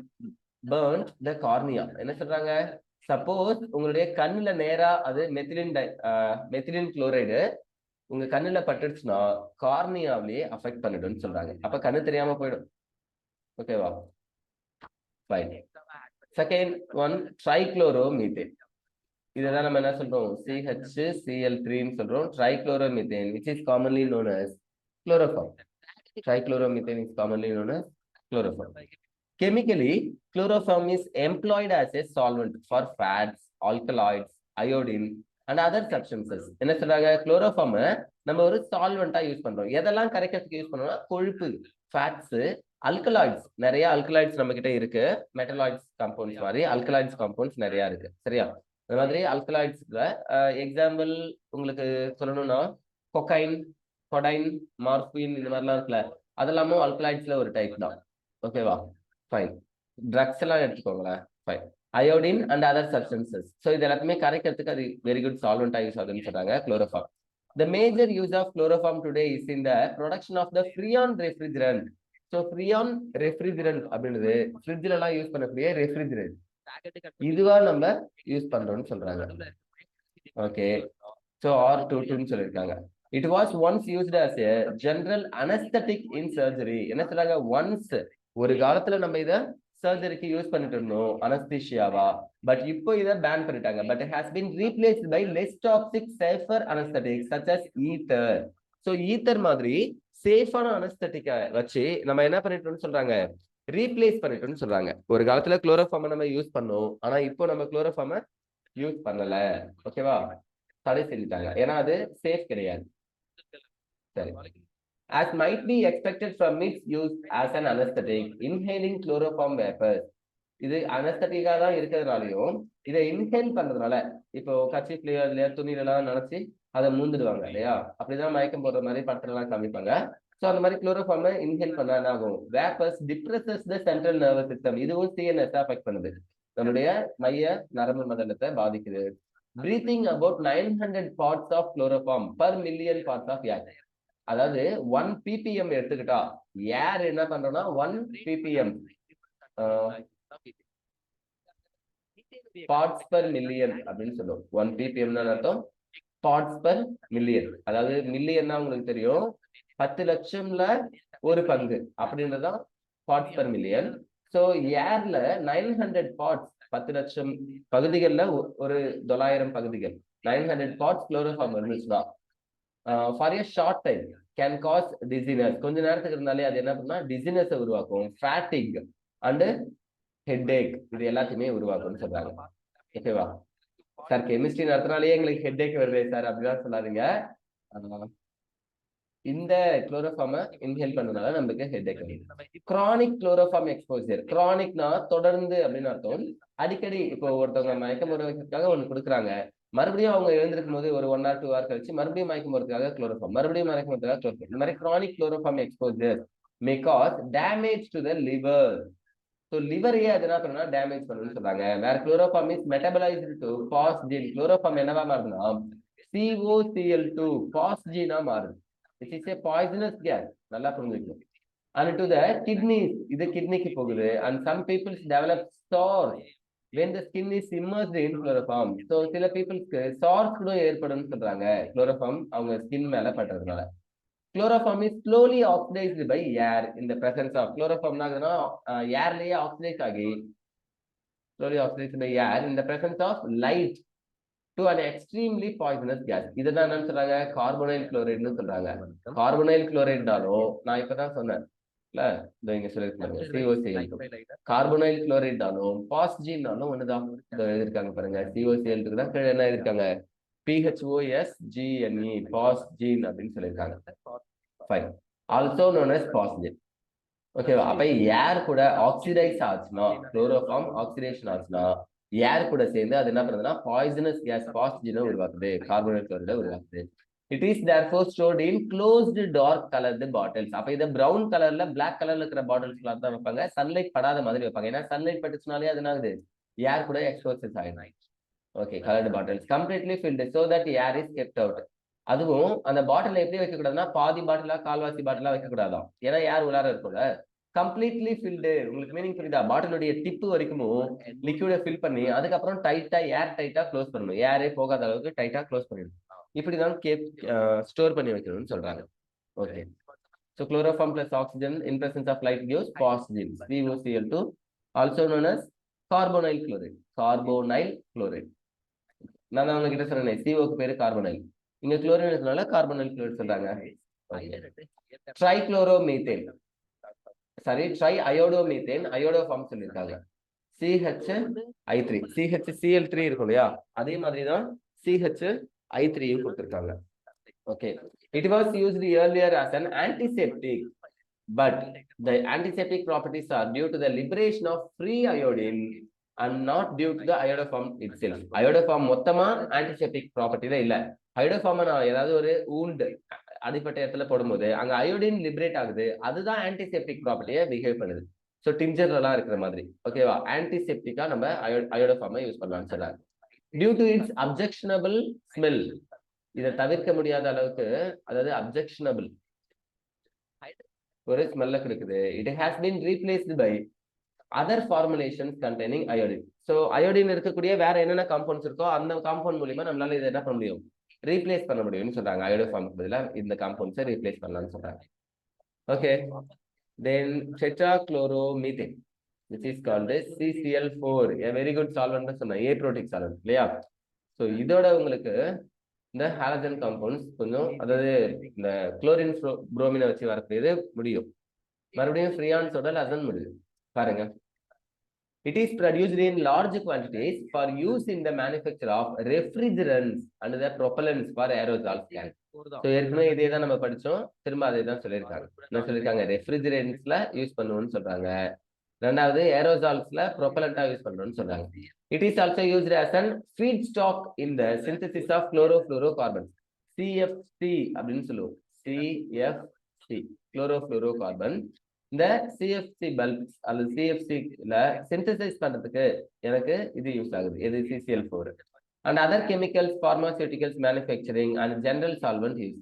A: burn the cornea. என்ன சொல்றாங்க, சப்போஸ் உங்களுடைய கண்ணுல நேரா அது மெத்திலின் குளோரைடு உங்க கண்ணுல பட்டுடுச்சுன்னா கார்னியாவிலேயே அஃபெக்ட் பண்ணிடும்னு சொல்றாங்க. அப்ப கண்ணு தெரியாம போயிடும். ஓகேவா, ஃபைன். Second one ட்ரைக்ளோரோமீத்தேன். இதெல்லாம் நம்ம என்ன சொல்றோம், CHCl3 சொல்றோம். ட்ரைக்ளோரோமீத்தேன் which is commonly known as chloroform. Trichloromethane is commonly known as chloroform. Chemically, chloroform is employed as a solvent for fats, alkaloids, iodine and other substances. என்ன சொல்றாங்க, குளோரோஃபார்ம் நம்ம ஒரு சால்வெண்டா யூஸ் பண்றோம். எதெல்லாம் கரைக்கிறதுக்கு யூஸ் பண்றோம்னா கொழுப்பு, ஃபேட்ஸ், அல்கலாய்ட்ஸ். நிறைய அல்கலாய்ட்ஸ் நம்ம கிட்ட இருக்கு. மெட்டலாய்ட்ஸ் காம்பவுண்ட்ஸ் மாதிரி அல்கலாய்ட்ஸ் காம்பவுண்ட்ஸ் நிறைய இருக்கு. சரியா, அந்த மாதிரி அல்கலாய்ட்ஸ்ல எக்ஸாம்பிள் உங்களுக்கு சொல்லணும்னா கொக்கைன், கொடைன், மார்பின், இந்த மாதிரிலாம் இருக்குல்ல, அதெல்லாமும் அல்கலாய்ட்ஸ்ல ஒரு டைப் தான். ஓகேவா, ஃபைன். ட்ரக்ஸ் எல்லாம் எடுத்துக்கோங்களேன். Fine. Iodine and other substances. So இது எல்லாத்தையுமே கரைக்கிறதுக்கு அது வெரி குட் சால்வெண்டா யூஸ் ஆகுதுன்னு சொல்றாங்க chloroform. The major use of chloroform today is in the production of the freon refrigerant. So freon refrigerant அப்படின்றது ஃப்ரிட்ஜ்ல எல்லாம் யூஸ் பண்ணக்கூடிய ரெஃப்ரிஜரண்ட், இதுவா நம்ம யூஸ் பண்றோம்னு சொல்றாங்க. ஓகே, ஸோ R22 சொல்லியிருக்காங்க. It was once used as a general anesthetic in surgery. என்ன சொல்றாங்க, ஒன்ஸ் ஒரு காலத்துல நம்ம இத சர்ஜரிக்கு யூஸ் பண்ணிட்டு இருந்தோம் அனஸ்தீசியாவா, பட் இப்போ இதை பேன் பண்ணிட்டாங்க. But it has been replaced by less toxic safer anesthetics such as ether. So ether மாதிரி சேஃபான அனஸ்தட்டிக்கை வச்சு நம்ம என்ன பண்ணிட்டோம்னு சொல்றாங்க, ரீப்ளேஸ் பண்ணிட்டோம்னு சொல்றாங்க. ஒரு காலத்துல குளோரோஃபார்மை நம்ம யூஸ் பண்ணோம், ஆனா இப்போ நம்ம குளோரோஃபார்மை யூஸ் பண்ணல. ஓகேவா, தடை செஞ்சுட்டாங்க, ஏன்னா அது சேஃப் கிடையாது. சரி. As might be expected from its use as an anesthetic, inhaling chloroform vapors. இது அனஸ்தட்டிக்கா தான் இருக்கிறதுனாலையும் இதை இன்ஹேல் பண்றதுனால, இப்போ கர்ச்சீஃப்லயோ இல்லையா துணியிலாம் நினைச்சு அதை மூந்துடுவாங்க இல்லையா, அப்படிதான் மயக்கம் போடுற மாதிரி படத்துல எல்லாம் காமிப்பாங்க. ஸோ அந்த மாதிரி குளோரோஃபார்மை இன்ஹேல் பண்ணா என்ன ஆகும், vapours depresses the central nervous system. இதுவும் சிஎன்எஸ் அஃபெக்ட் பண்ணுது, நம்மளுடைய மைய நரம்பு மண்டலத்தை பாதிக்குது. Breathing about 900 parts of chloroform per million parts of air. அதாவது 1 ppm எடுத்துக்கிட்டா ஏர் என்ன பண்றோம்னா 1 ppm பார்ட்ஸ் பெர் மில்லியன் அப்படின்னு சொல்லுவோம். 1 ppm அர்த்தம் பார்ட்ஸ் பெர் மில்லியன், அதாவது மில்லியன்னா உங்களுக்கு தெரியும் 10 லட்சம்ல ஒரு பங்கு அப்படின்றதான் பார்ட்ஸ் பெர் மில்லியன். ஸோ ஏர்ல 900 பார்ட்ஸ் 10 லட்சம் பகுதிகளில் ஒரு 900 பகுதிகள் 900 parts குளோரோஃபார்ம் இருந்துச்சுன்னா for a short time can cause dizziness. கொஞ்ச நேரத்துக்கு இருந்தாலே அது என்ன பண்ணா டிசினஸை உருவாக்கும், ஃபேட்டிக் அண்ட் ஹெட்ஏக் இது எல்லாத்தையுமே உருவாக்கும்னு சொல்றாங்க. ஓகேவா சார்? கெமிஸ்ட்ரி நடத்தினாலே எங்களுக்கு ஹெட்ஏக் வருது சார் அப்படிதான் சொல்லாதீங்க. இந்த குளோரோஃபார்மை இன்ஹேல் பண்ணனால நமக்கு ஹெட்ஏக் வருது. கிரானிக் குளோரோஃபார்ம் எக்ஸ்போஜர், கிரானிக்னா தொடர்ந்து அப்படின்னு அர்த்தம். அடிக்கடி இப்போ ஒருத்தவங்க மயக்கம் வருவதற்காக ஒன்று கொடுக்குறாங்க, மறுபடியும் அவங்க எழுந்திருக்கும் போது ஒரு 1 or 2 hours கழிச்சு மறுபடியும் மயக்கம் வருவதற்காக குளோரோஃபார்ம், மறுபடியும் மயக்கம் வருவதற்காக குளோரோஃபார்ம். இந்த மாதிரி chronic chloroform exposure may cause damage to the liver. So லிவரையே அது என்ன பண்ணா டேமேஜ் பண்ணுன்னு சொல்றாங்க. வேற chloroform is metabolised to phosgene. Chloroform என்னவா மாறுதுன்னா COCl2 பாஸ்ஜீனா மாறுது. It is a poisonous gas. நல்லா புரிஞ்சுக்கணும். And to the kidneys, இது கிட்னிக்கு போகுது. And some people develop sores when the skin is immersed in chloroform. So சில peopleக்கு sores கூட ஏற்படும்னு சொல்றாங்க chloroform அவங்க ஸ்கின் மேல பட்டறதுனால. Chloroform is slowly oxidized by air in the presence of chloroform. நாகனா ஏர்லயே ஆக்சிடைஸ் ஆகி slowly oxidized by air in the presence of light to an extremely poisonous gas. இதுதான் என்னன்னு சொல்றாங்க கார்போனைல் குளோரைடுன்னு சொல்றாங்க. கார்போனைல் குளோரைட்னாலும் நான் இப்பதான் சொன்னேன் இல்ல, இங்க சொல்லிருக்காங்க COCl2. கார்போனைல் குளோரைட்னாலும் பாஸ்ஜீன்னாலும் ஒண்ணுதான். எழுதிருக்காங்க பாருங்க, COCl2 தான் கீழே என்ன எழுதிருக்காங்க PHOSGNE பாஸ்ஜீன் அப்படின்னு சொல்லியிருக்காங்க. Fine, also known as phosgene. ஓகேவா? அப்ப ஏர் கூட ஆக்சிடைஸ் ஆச்சுன்னா, குளோரோஃபார்ம் ஆக்சிடேஷன் ஆச்சுன்னா ஏர் கூட சேர்ந்து அது என்ன பண்ணுதுன்னா பாய்சனஸ் கேஸ் பாஸ்ஜீனை உருவாக்குது, கார்போனேட் குளோரைடை உருவாக்குது. It is therefore stored in closed dark colored bottles. அப்ப இதை பிரவுன் கலர்ல பிளாக் கலர்ல இருக்கிற பாட்டில்ஸ்ல தான் வைப்பாங்க, சன்லைட் படாத மாதிரி வைப்பாங்க. ஏன்னா சன்லைட் பட்டுச்சுனாலே அது என்ன ஆகுது, ஏர் கூட எக்ஸ்போசஸ் ஆயிடும். Okay, coloured bottles completely field so that air is kept out. அதுவும் அந்த பாட்டில் எப்படி வைக்க கூடாதுன்னா பாதி பாட்டிலா கால்வாசி பாட்டிலா வைக்க கூடாதான், ஏன்னா ஏர் உள்ளார இருக்கும்ல. கம்ப்ளீட்லி ஃபில்டு, உங்களுக்கு மீனிங் புரியுதா? பாட்டிலுடைய டிப்பு வரைக்கும் லிக்விட ஃபில் பண்ணி அதுக்கப்புறம் டைட்டா ஏர் டைட்டா க்ளோஸ் பண்ணணும், ஏரே போகாத அளவுக்கு டைட்டா க்ளோஸ் பண்ணிடணும். இப்படிதான் ஸ்டோர் பண்ணி வைக்கணும்னு சொல்றாங்க. Okay, so chloroform plus oxygen in presence of light gives phosgene COCl2 also known as carbonyl chloride. Carbonyl chloride நான் தான் உங்ககிட்ட சொன்னேன், CO பேரு கார்போனைல், இங்க குளோரின் இருக்கிறதுனால கார்போனைல் குளோரைட் சொல்றாங்க. ட்ரைக்ளோரோமீத்தேன், சாரி ட்ரை அயோடோமீத்தேன், அயோடோஃபார்ம் சொல்லியிருக்காங்க. CHI3 CHCl3 இருக்கும் இல்லையா, அதே மாதிரிதான் CHI3 கொடுத்திருக்காங்க. Okay, it was used earlier as an antiseptic, but the antiseptic properties are due to the liberation of free iodine and not due to the iodoform itself. iodoform மொத்தமா antiseptic ப்ராப்பர்ட்டில இல்ல. iodoform நான் ஏதாவது ஒரு wound அடிப்பட்ட இடத்துல போடும்போது அங்க அயோடின் லிபரேட் ஆகுது, அதுதான் ஆன்டிசெப்டிக் ப்ராப்பர்ட்டியை பிஹேவ் பண்ணுது. ஸோ டிஞ்சர் எல்லாம் இருக்கிற மாதிரி. ஓகேவா? ஆன்டிசெப்டிக்கா நம்ம அயோடோஃபார்மை யூஸ் பண்ணலாம்னு சொல்றாங்க. Due to its objectionable smell, இதை தவிர்க்க முடியாத அளவுக்கு, அதாவது அப்ஜெக்ஷனபிள் ஒரு ஸ்மெல்ல கொடுக்குது. It has been replaced by other formulations containing iodine. So iodine இருக்கக்கூடிய வேற என்னென்ன காம்பவுண்ட்ஸ் இருக்கோ அந்த காம்பவுண்ட் மூலியமா நம்மளால இதை என்ன பண்ண முடியும், ரீப்ளேஸ் பண்ண முடியும்னு சொல்றாங்க. அயோடோஃபார்முக்கு பதிலாக இந்த காம்பவுண்ட்ஸை ரீப்ளேஸ் பண்ணலாம்னு சொல்றாங்க. Okay, then tetrachloromethane which is called CCl4, a very good solvent சொன்னேன், ஏப்ரோட்டிக் சால்வெண்ட் இல்லையா? ஸோ இதோட உங்களுக்கு இந்த ஹாலஜன் காம்பவுண்ட்ஸ் கொஞ்சம், அதாவது இந்த குளோரின் புரோமினை வச்சு வரக்கூடியது முடியும். மறுபடியும் ஃப்ரீயான்ஸோட லசன் முடியும். பாருங்க, it is produced in large quantities for use in the manufacture of refrigerants and the propellants for aerosols. So ஏற்கனவே இதே தான் நம்ம படிச்சோம், திரும்ப அதே தான் சொல்லியிருக்காங்க. என்ன சொல்லியிருக்காங்க? ரெஃப்ரிஜரன்ட்ஸ்ல யூஸ் பண்ணுவோம்னு சொல்றாங்க. ரெண்டாவது ஏரோசால்ஸ்ல ப்ரொப்பலண்டா யூஸ் பண்றோம்னு சொல்றாங்க. It is also used as an feedstock in the synthesis of chlorofluorocarbons. CFC அப்படின்னு சொல்லுவோம். CFC chlorofluorocarbon. இந்த CFC பல்ப்ஸ் அல்லது CFC-ல சிந்தசைஸ் பண்றதுக்கு எனக்கு இது யூஸ் ஆகுது, இது CCl4. And other chemicals, pharmaceuticals manufacturing and general solvent use.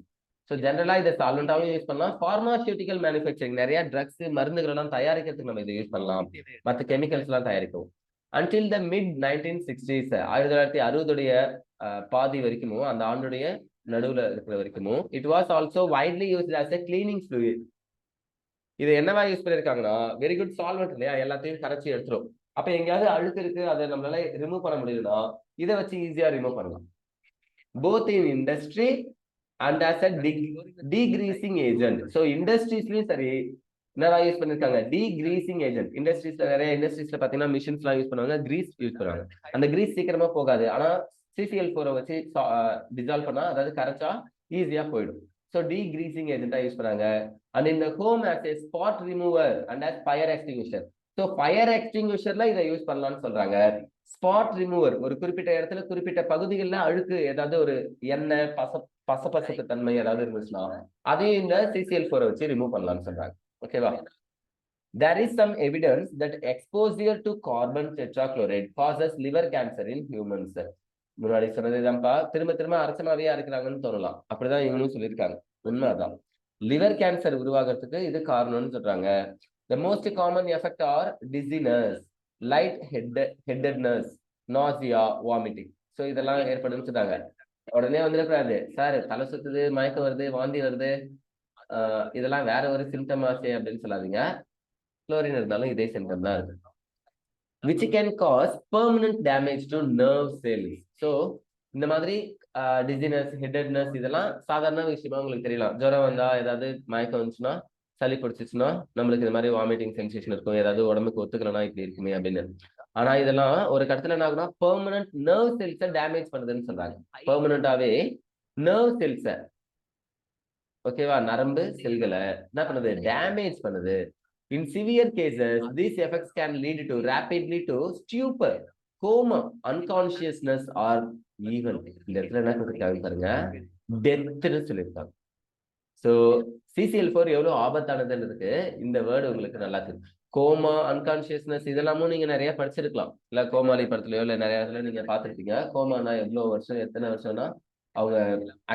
A: So ஜெனரலா இதை சால்வெண்டாவும் யூஸ் பண்ணலாம். பார்மாசியூட்டிக்கல் மேனுஃபேக்சரிங், நிறைய ட்ரக்ஸ் மருந்துகள் எல்லாம் தயாரிக்கிறதுக்கு நம்ம இதை யூஸ் பண்ணலாம், மற்ற கெமிக்கல்ஸ் எல்லாம் தயாரிக்கும். அன்டில் த மிட் 1960s, 1960 பாதி வரைக்கும், அந்த ஆண்டுடைய நடுவுல இருக்கிற வரைக்கும், it was also widely used as a cleaning fluid. இது என்னவா யூஸ் பண்ணிருக்காங்கன்னா, வெரி குட் சால்வெண்ட் இல்லையா, எல்லாத்தையும் கரைச்சி எடுத்துரும். அப்ப எங்கேயாவது அழுக்கு இருக்கு, அதை நம்மளால ரிமூவ் பண்ண முடியுதுன்னா இதை வச்சு ஈஸியா ரிமூவ் பண்ணலாம். Both in industry and as a degreasing agent. So இண்டஸ்ட்ரீஸ்லயும் சரி என்னடா யூஸ் பண்ணிருக்காங்க, டீக்ரீசிங் ஏஜென்ட். இண்டஸ்ட்ரீஸ்ல நிறைய இண்டஸ்ட்ரீஸ்ல பாத்தீங்கன்னா மிஷின்ஸ் எல்லாம் யூஸ் பண்ணுவாங்க, கிரீஸ் யூஸ் பண்ணுவாங்க. அந்த கிரீஸ் சீக்கிரமா போகாது, ஆனா CCl4 வச்சு டிசால்வ் பண்ணா, அதாவது கரைச்சா ஈஸியா போயிடும். ஸோ டீக்ரீசிங் ஏஜென்டா யூஸ் பண்ணாங்க. அண்ட் இந்த home as a spot remover and as fire extinguisher. So fire எக்ஸ்டிங்விஷர்ல இதை யூஸ் பண்ணலாம்னு சொல்றாங்க. ஸ்பாட் ரிமூவர், ஒரு குறிப்பிட்ட இடத்துல குறிப்பிட்ட பகுதிகளில் அழுக்கு ஏதாவது ஒரு எண்ணெய் பசப்பசப்பு தன்மை ஏதாவது இருந்துச்சுன்னா அதையும் இந்த CCl4 வச்சு ரிமூவ் பண்ணலாம்னு சொல்றாங்க. ஓகேவா? There is some evidence that exposure to carbon tetrachloride causes liver cancer in humans. முன்னாடி சொன்னதுதான்ப்பா, திரும்ப திரும்ப அரசனாவே இருக்கிறாங்கன்னு தோணலாம். அப்படிதான் இவங்களும் சொல்லியிருக்காங்க. உண்மைதான். லிவர் கேன்சர் உருவாகிறதுக்கு இது காரணம்னு சொல்றாங்க. The most common effect are dizziness, light-headedness, nausea, vomiting. So இதெல்லாம் ஏற்படுன்னு சொல்றாங்க. உடனே வந்துடக்கூடாது, சார் தலை சுத்துது, மயக்கம் வருது, வாந்தி வருது, இதெல்லாம் வேற ஒரு சிம்டம் ஆசே அப்படின்னு சொல்லாதீங்க. குளோரின் இருந்தாலும் இதே சிம்டம் தான் இருக்கு. which can cause permanent damage to nerve cells. So இந்த மாதிரி டிசினஸ், ஹெட்டட்னஸ் இதெல்லாம் சாதாரண விஷயமா உங்களுக்கு தெரியலாம். ஜுரம் வந்தா, ஏதாவது மயக்கம் வந்துச்சுன்னா, சளி பிடிச்சிச்சுன்னா நம்மளுக்கு இந்த மாதிரி வாமிட்டிங் சென்சேஷன் இருக்கும், ஏதாவது உடம்புக்கு ஒத்துக்கலன்னா இப்படி இருக்குமே அப்படின்னு. ஆனா இதெல்லாம் ஒரு கட்டத்துல என்ன ஆகுனா பெர்மனன்ட் நர்வ் செல்ஸை டேமேஜ் பண்ணுதுன்னு சொல்றாங்க. பெர்மனண்டாவே நர்வ் செல்ஸை, ஓகேவா, நரம்பு செல்களை என்ன பண்ணுது, டேமேஜ் பண்ணுது. In severe cases, these effects can lead to rapidly to stupor, coma, unconsciousness or even இந்த இடத்துல என்ன சொல்லிருக்காங்க பாருங்க, டெத்னு சொல்லியிருக்காங்க. ஸோ CCl4 எவ்வளவு ஆபத்தானதுன்னு இருக்கு இந்த வேர்டு உங்களுக்கு நல்லா தெரியும். கோமா, அன்கான்சியஸ்னஸ் இதெல்லாமும் நீங்க நிறைய படிச்சிருக்கலாம். இல்ல கோமாளி படத்துலயோ இல்ல நிறைய இடத்துல நீங்க பார்த்துருப்பீங்க. கோமானா எவ்வளவு வருஷம், எத்தனை வருஷம்னா அவங்க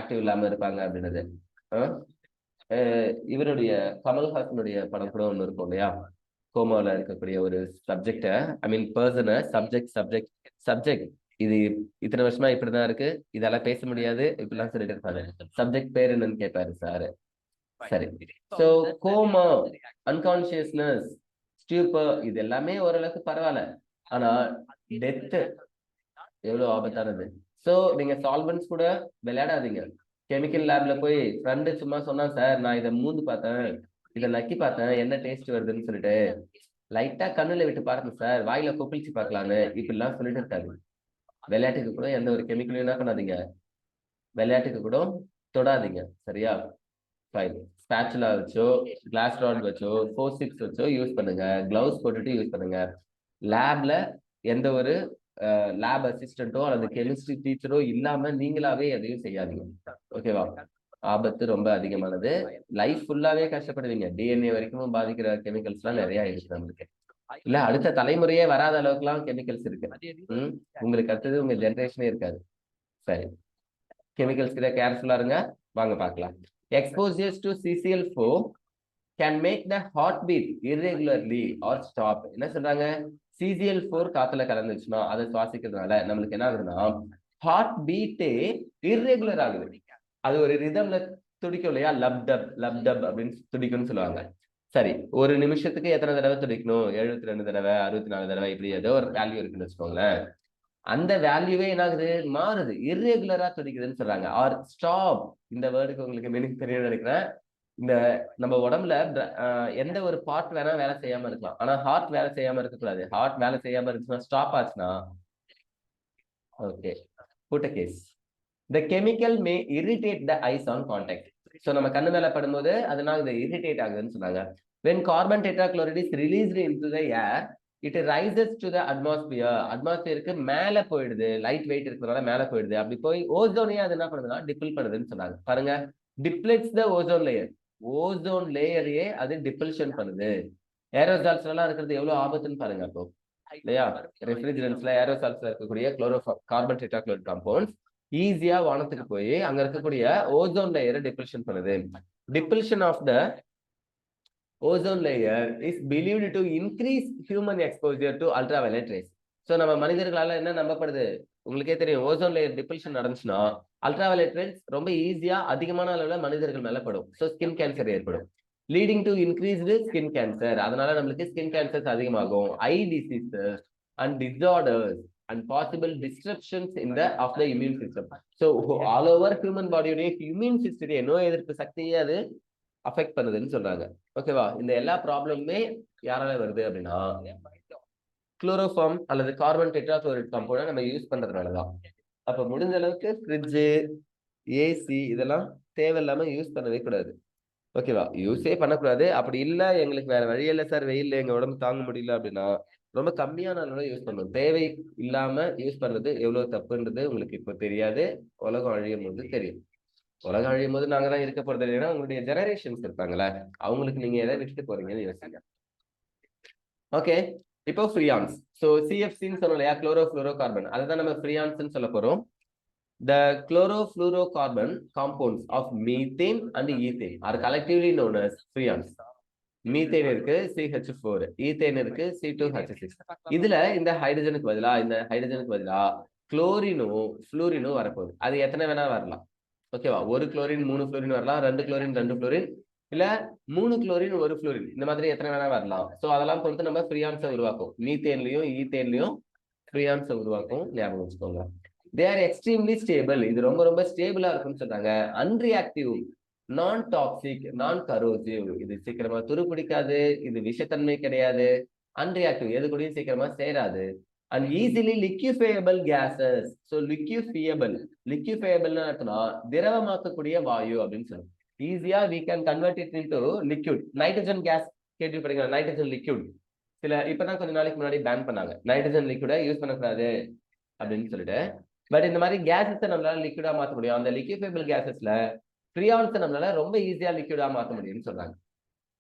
A: ஆக்டிவ் இல்லாம இருப்பாங்க அப்படின்னது. இவருடைய கமல்ஹாசனுடைய படம் கூட ஒண்ணு இருக்கும் இல்லையா, கோமால இருக்கக்கூடிய ஒரு சப்ஜெக்ட, ஐ மீன் பர்சனை, சப்ஜெக்ட் இது இத்தனை வருஷமா இப்படிதான் இருக்கு, இதெல்லாம் பேச முடியாது இப்படிலாம் சொல்லிட்டு இருப்பாரு. சப்ஜெக்ட் பேர் என்னன்னு கேட்பாரு சாரு. சரி, சோ கோமா, அன்கான்சியஸ்னஸ், ஸ்டியூப்பர் இது எல்லாமே ஓரளவுக்கு பரவாயில்ல. ஆனா டெத் எவ்வளவு ஆபத்தானது. சோ நீங்க சால்வன்ஸ் கூட விளையாடாதீங்க. கெமிக்கல் லேப்ல போய் ஃப்ரெண்டு சும்மா சொன்னா, சார் நான் இதை மூந்து பார்த்தேன், இதை நக்கி பார்த்தேன், என்ன டேஸ்ட் வருதுன்னு சொல்லிட்டு லைட்டா கண்ணுல விட்டு பாருங்க சார், வாயில கொப்பிளிச்சு பார்க்கலான்னு இப்படிலாம் சொல்லிட்டு இருக்காரு. விளையாட்டுக்கு கூட எந்த ஒரு கெமிக்கலும் என்ன பண்ணாதீங்க, விளையாட்டுக்கு கூட தொடாதீங்க. சரியா? ஃபைன். ஸ்பேச்சுலா வச்சோ, கிளாஸ் ராட் வச்சோ, ஃபோர்சிப்ஸ் வச்சோ யூஸ் பண்ணுங்க. கிளவுஸ் போட்டுட்டு யூஸ் பண்ணுங்க. லேப்ல எந்த ஒரு லேப் அசிஸ்டன்ட்டோ அல்லது கெமிஸ்ட்ரி டீச்சரோ இல்லாம நீங்களாவே எதையும் செய்யாதீங்க. ஓகேவா? ஆபத்து ரொம்ப அதிகமானது. லைஃப் ஃபுல்லாவே கஷ்டப்படுவீங்க. DNA வரைக்கும் பாதிக்கிற கெமிக்கல்ஸ் எல்லாம் நிறைய இருக்கு நம்மளுக்கு. இல்ல அடுத்த தலைமுறையே வராத அளவுக்கு எல்லாம் கெமிக்கல்ஸ் இருக்கு. உங்களுக்கு அடுத்தது உங்க ஜெனரேஷனே இருக்காது. சரி, கெமிக்கல்ஸ் கிட்ட கேர்ஃபுல்லா இருங்க. வாங்க பார்க்கலாம். Exposures to CCl4 can make the heart beat irregularly or stop. என்ன சொல்றாங்க, CCl4 காத்துல கலந்துச்சுன்னா அதை சுவாசிக்கிறதுனால நம்மளுக்கு என்ன ஆகுதுன்னா ஹார்ட் பீட்டே இர்ரெகுலர் ஆகுது. அது ஒரு ரிதம்ல துடிக்கும் இல்லையா, லப்டப் அப்படின்னு துடிக்கும்னு சொல்லுவாங்க. சரி, ஒரு நிமிஷத்துக்கு எத்தனை தடவை துடிக்கணும், 72 தடவை, 64 தடவை, இப்படி ஏதோ ஒரு வேல்யூ இருக்குன்னு வச்சுக்கோங்களேன். அந்த வேல்யூவே என்ன ஆகுது, மாறுது, இர்ரெகுலரா துடிக்குதுன்னு சொல்றாங்க. ஆர் ஸ்டாப், இந்த வேர்டுக்கு உங்களுக்கு மீனிங் தெரியும் நினைக்கிறேன். இந்த நம்ம உடம்புல எந்த ஒரு பார்ட் வேணா வேலை செய்யாம இருக்கலாம், ஆனா ஹார்ட் வேலை செய்யாம இருக்கக்கூடாது. ஹார்ட் வேலை செய்யாம இருந்துச்சுன்னா, ஸ்டாப் ஆச்சுன்னா, okay, put case. The chemical may irritate the eyes on contact. So நம்ம கண்ணு மேல படும்போது அதனால இது இரிட்டேட் ஆகுதுன்னு சொன்னாங்க. When carbon tetrachloride is released into the air, it rises to the atmosphere. அட்மாஸ்பியருக்கு மேல போயிடுது, லைட் வெயிட் இருக்கிறதுனால மேல போயிடுது. அப்படி போய் ஓசோனையே அது என்ன பண்ணுதுன்னா டிப்பிள் பண்ணுதுன்னு சொன்னாங்க. பாருங்க, டிப்ளெட்ஸ் த ஓசோன் லேயர். ஓசோன் லேயரையே அது டிப்பல்ஷன் பண்ணுது. ஏரோசால்ஸ் எல்லாம் இருக்கிறது எவ்வளவு ஆபத்துன்னு பாருங்க. அப்போ இல்லையா, ரெஃப்ரிஜரன்ஸ்ல ஏரோசால்ஸ்ல இருக்கக்கூடிய கார்பன் டெட்ராக்ளோரைட் காம்பவுண்ட்ஸ் ஈஸியா வானத்துக்கு போய் அங்க இருக்கக்கூடிய ஓசோன் லேயரை டிப்ளஷன் பண்ணுது. Depletion of the ozone layer is believed to increase human exposure to ultraviolet rays. So நம்ம மனிதர்களால என்ன நம்பப்படுது, உங்களுக்கே தெரியும், ஓசோன் லேயர் டிப்ளஷன் நடந்துச்சுன்னா அல்ட்ராவயலட் ரேஸ் ரொம்ப ஈஸியா அதிகமான அளவுல மனிதர்கள் மேல படும். ஸோ ஸ்கின் கேன்சர் ஏற்படும். Leading to increased skin cancer. அதனால நம்மளுக்கு ஸ்கின் கேன்சர்ஸ் அதிகமாகும். Eye diseases and disorders and possible disruptions in the of the immune system. So all over human பாடியுடைய immune சிஸ்டத்தை நோய் எதிர்ப்பு சக்தியை அது அஃபெக்ட் பண்ணுதுன்னு சொல்றாங்க. ஓகேவா? இந்த எல்லா ப்ராப்ளமுமே யாரால வருது அப்படின்னா குளோரோஃபார்ம் அல்லது கார்பன் டெட்ராக்ளோரைட் காம்பவுண்டை நம்ம யூஸ் பண்றதுனாலதான். அப்ப முடிஞ்ச அளவுக்கு ஃப்ரிட்ஜு, ஏசி இதெல்லாம் தேவையில்லாம யூஸ் பண்ணவே கூடாது. ஓகேவா? யூஸே பண்ணக்கூடாது. அப்படி இல்ல எங்களுக்கு வேற வழி இல்லை சார், வெயில் எங்க உடம்பு தாங்க முடியல அப்படின்னா ரொம்ப கம்மியான அளவுல யூஸ் பண்ணணும். தேவை இல்லாம யூஸ் பண்றது எவ்வளவு தப்புன்றது உங்களுக்கு இப்ப தெரியாது. உலகம் அழியும் போது தெரியும். உலகம் அழியும் போது நாங்க தான் இருக்க போறது இல்லைன்னா உங்களுடைய ஜெனரேஷன்ஸ் இருப்பாங்களே, அவங்களுக்கு நீங்க எதை விட்டுட்டு போறீங்கன்னு யோசிங்க. ஓகே, இப்போ ஃப்ரீயான்ஸ். ஸோ சிஎஃப்சின்னு சொன்னோம் இல்லையா, குளோரோஃப்ளூரோ கார்பன், அதுதான் நம்ம ஃப்ரீயான்ஸ்ன்னு சொல்ல போறோம். The chlorofluorocarbon compounds of methane and ethane are collectively known as freons. Methane இருக்கு CH4, ஈத்தேன் இருக்கு C2H6. இதுல இந்த ஹைட்ரஜனுக்கு பதிலா குளோரினும் ஃப்ளூரினும் வரப்போகுது. அது எத்தனை வேணா வரலாம். ஓகேவா? ஒரு குளோரின் 3 ஃப்ளூரின் வரலாம், 2 குளோரின் 2 ஃப்ளூரின், இல்ல 3 குளோரின் 1 ஃப்ளூரின், இந்த மாதிரி எத்தனை வேணா வரலாம். ஸோ அதெல்லாம் பொறுத்து நம்ம ஃப்ரீயான்ஸை உருவாக்கும். மீத்தேன்லயும் ஈத்தேன்லயும் ஃப்ரீயான்ஸை உருவாக்கும். ஞாபகம் வச்சுக்கோங்க. They are extremely stable. இது ரொம்ப ரொம்ப ஸ்டேபிளா இருக்கும்னு சொல்றாங்க. அன்ரியாக்டிவ், நான் டாக்ஸிக், நான் கரோசிவ். இது சீக்கிரமா துருப்பிடிக்காது, இது விஷத்தன்மை கிடையாது. அன்ரியாக்டிவ், எது கூடயும் சீக்கிரமா சேராது. And easily liquefiable gases. So லிக்யூஃபையபிள்னு அர்த்தம்னா திரவமாக்கக்கூடிய வாயு அப்படின்னு சொல்லுவோம். ஈஸியா we can convert it into liquid. Nitrogen gas கேள்விப்படுறீங்க, நைட்ரஜன் லிக்யூட். இப்பதான் கொஞ்ச நாளைக்கு முன்னாடி பேன் பண்ணாங்க, நைட்ரஜன் லிக்விட யூஸ் பண்ணக்கூடாது அப்படின்னு சொல்லிட்டு. பட் இந்த மாதிரி கேசஸை நம்மளால லிக்விடா மாற்ற முடியும். அந்த லிக்யூஃபைபிள் கேசஸ்ல ஃப்ரீயான்ஸை நம்மளால ரொம்ப ஈஸியா லிக்விடா மாற்ற முடியும்னு சொல்றாங்க.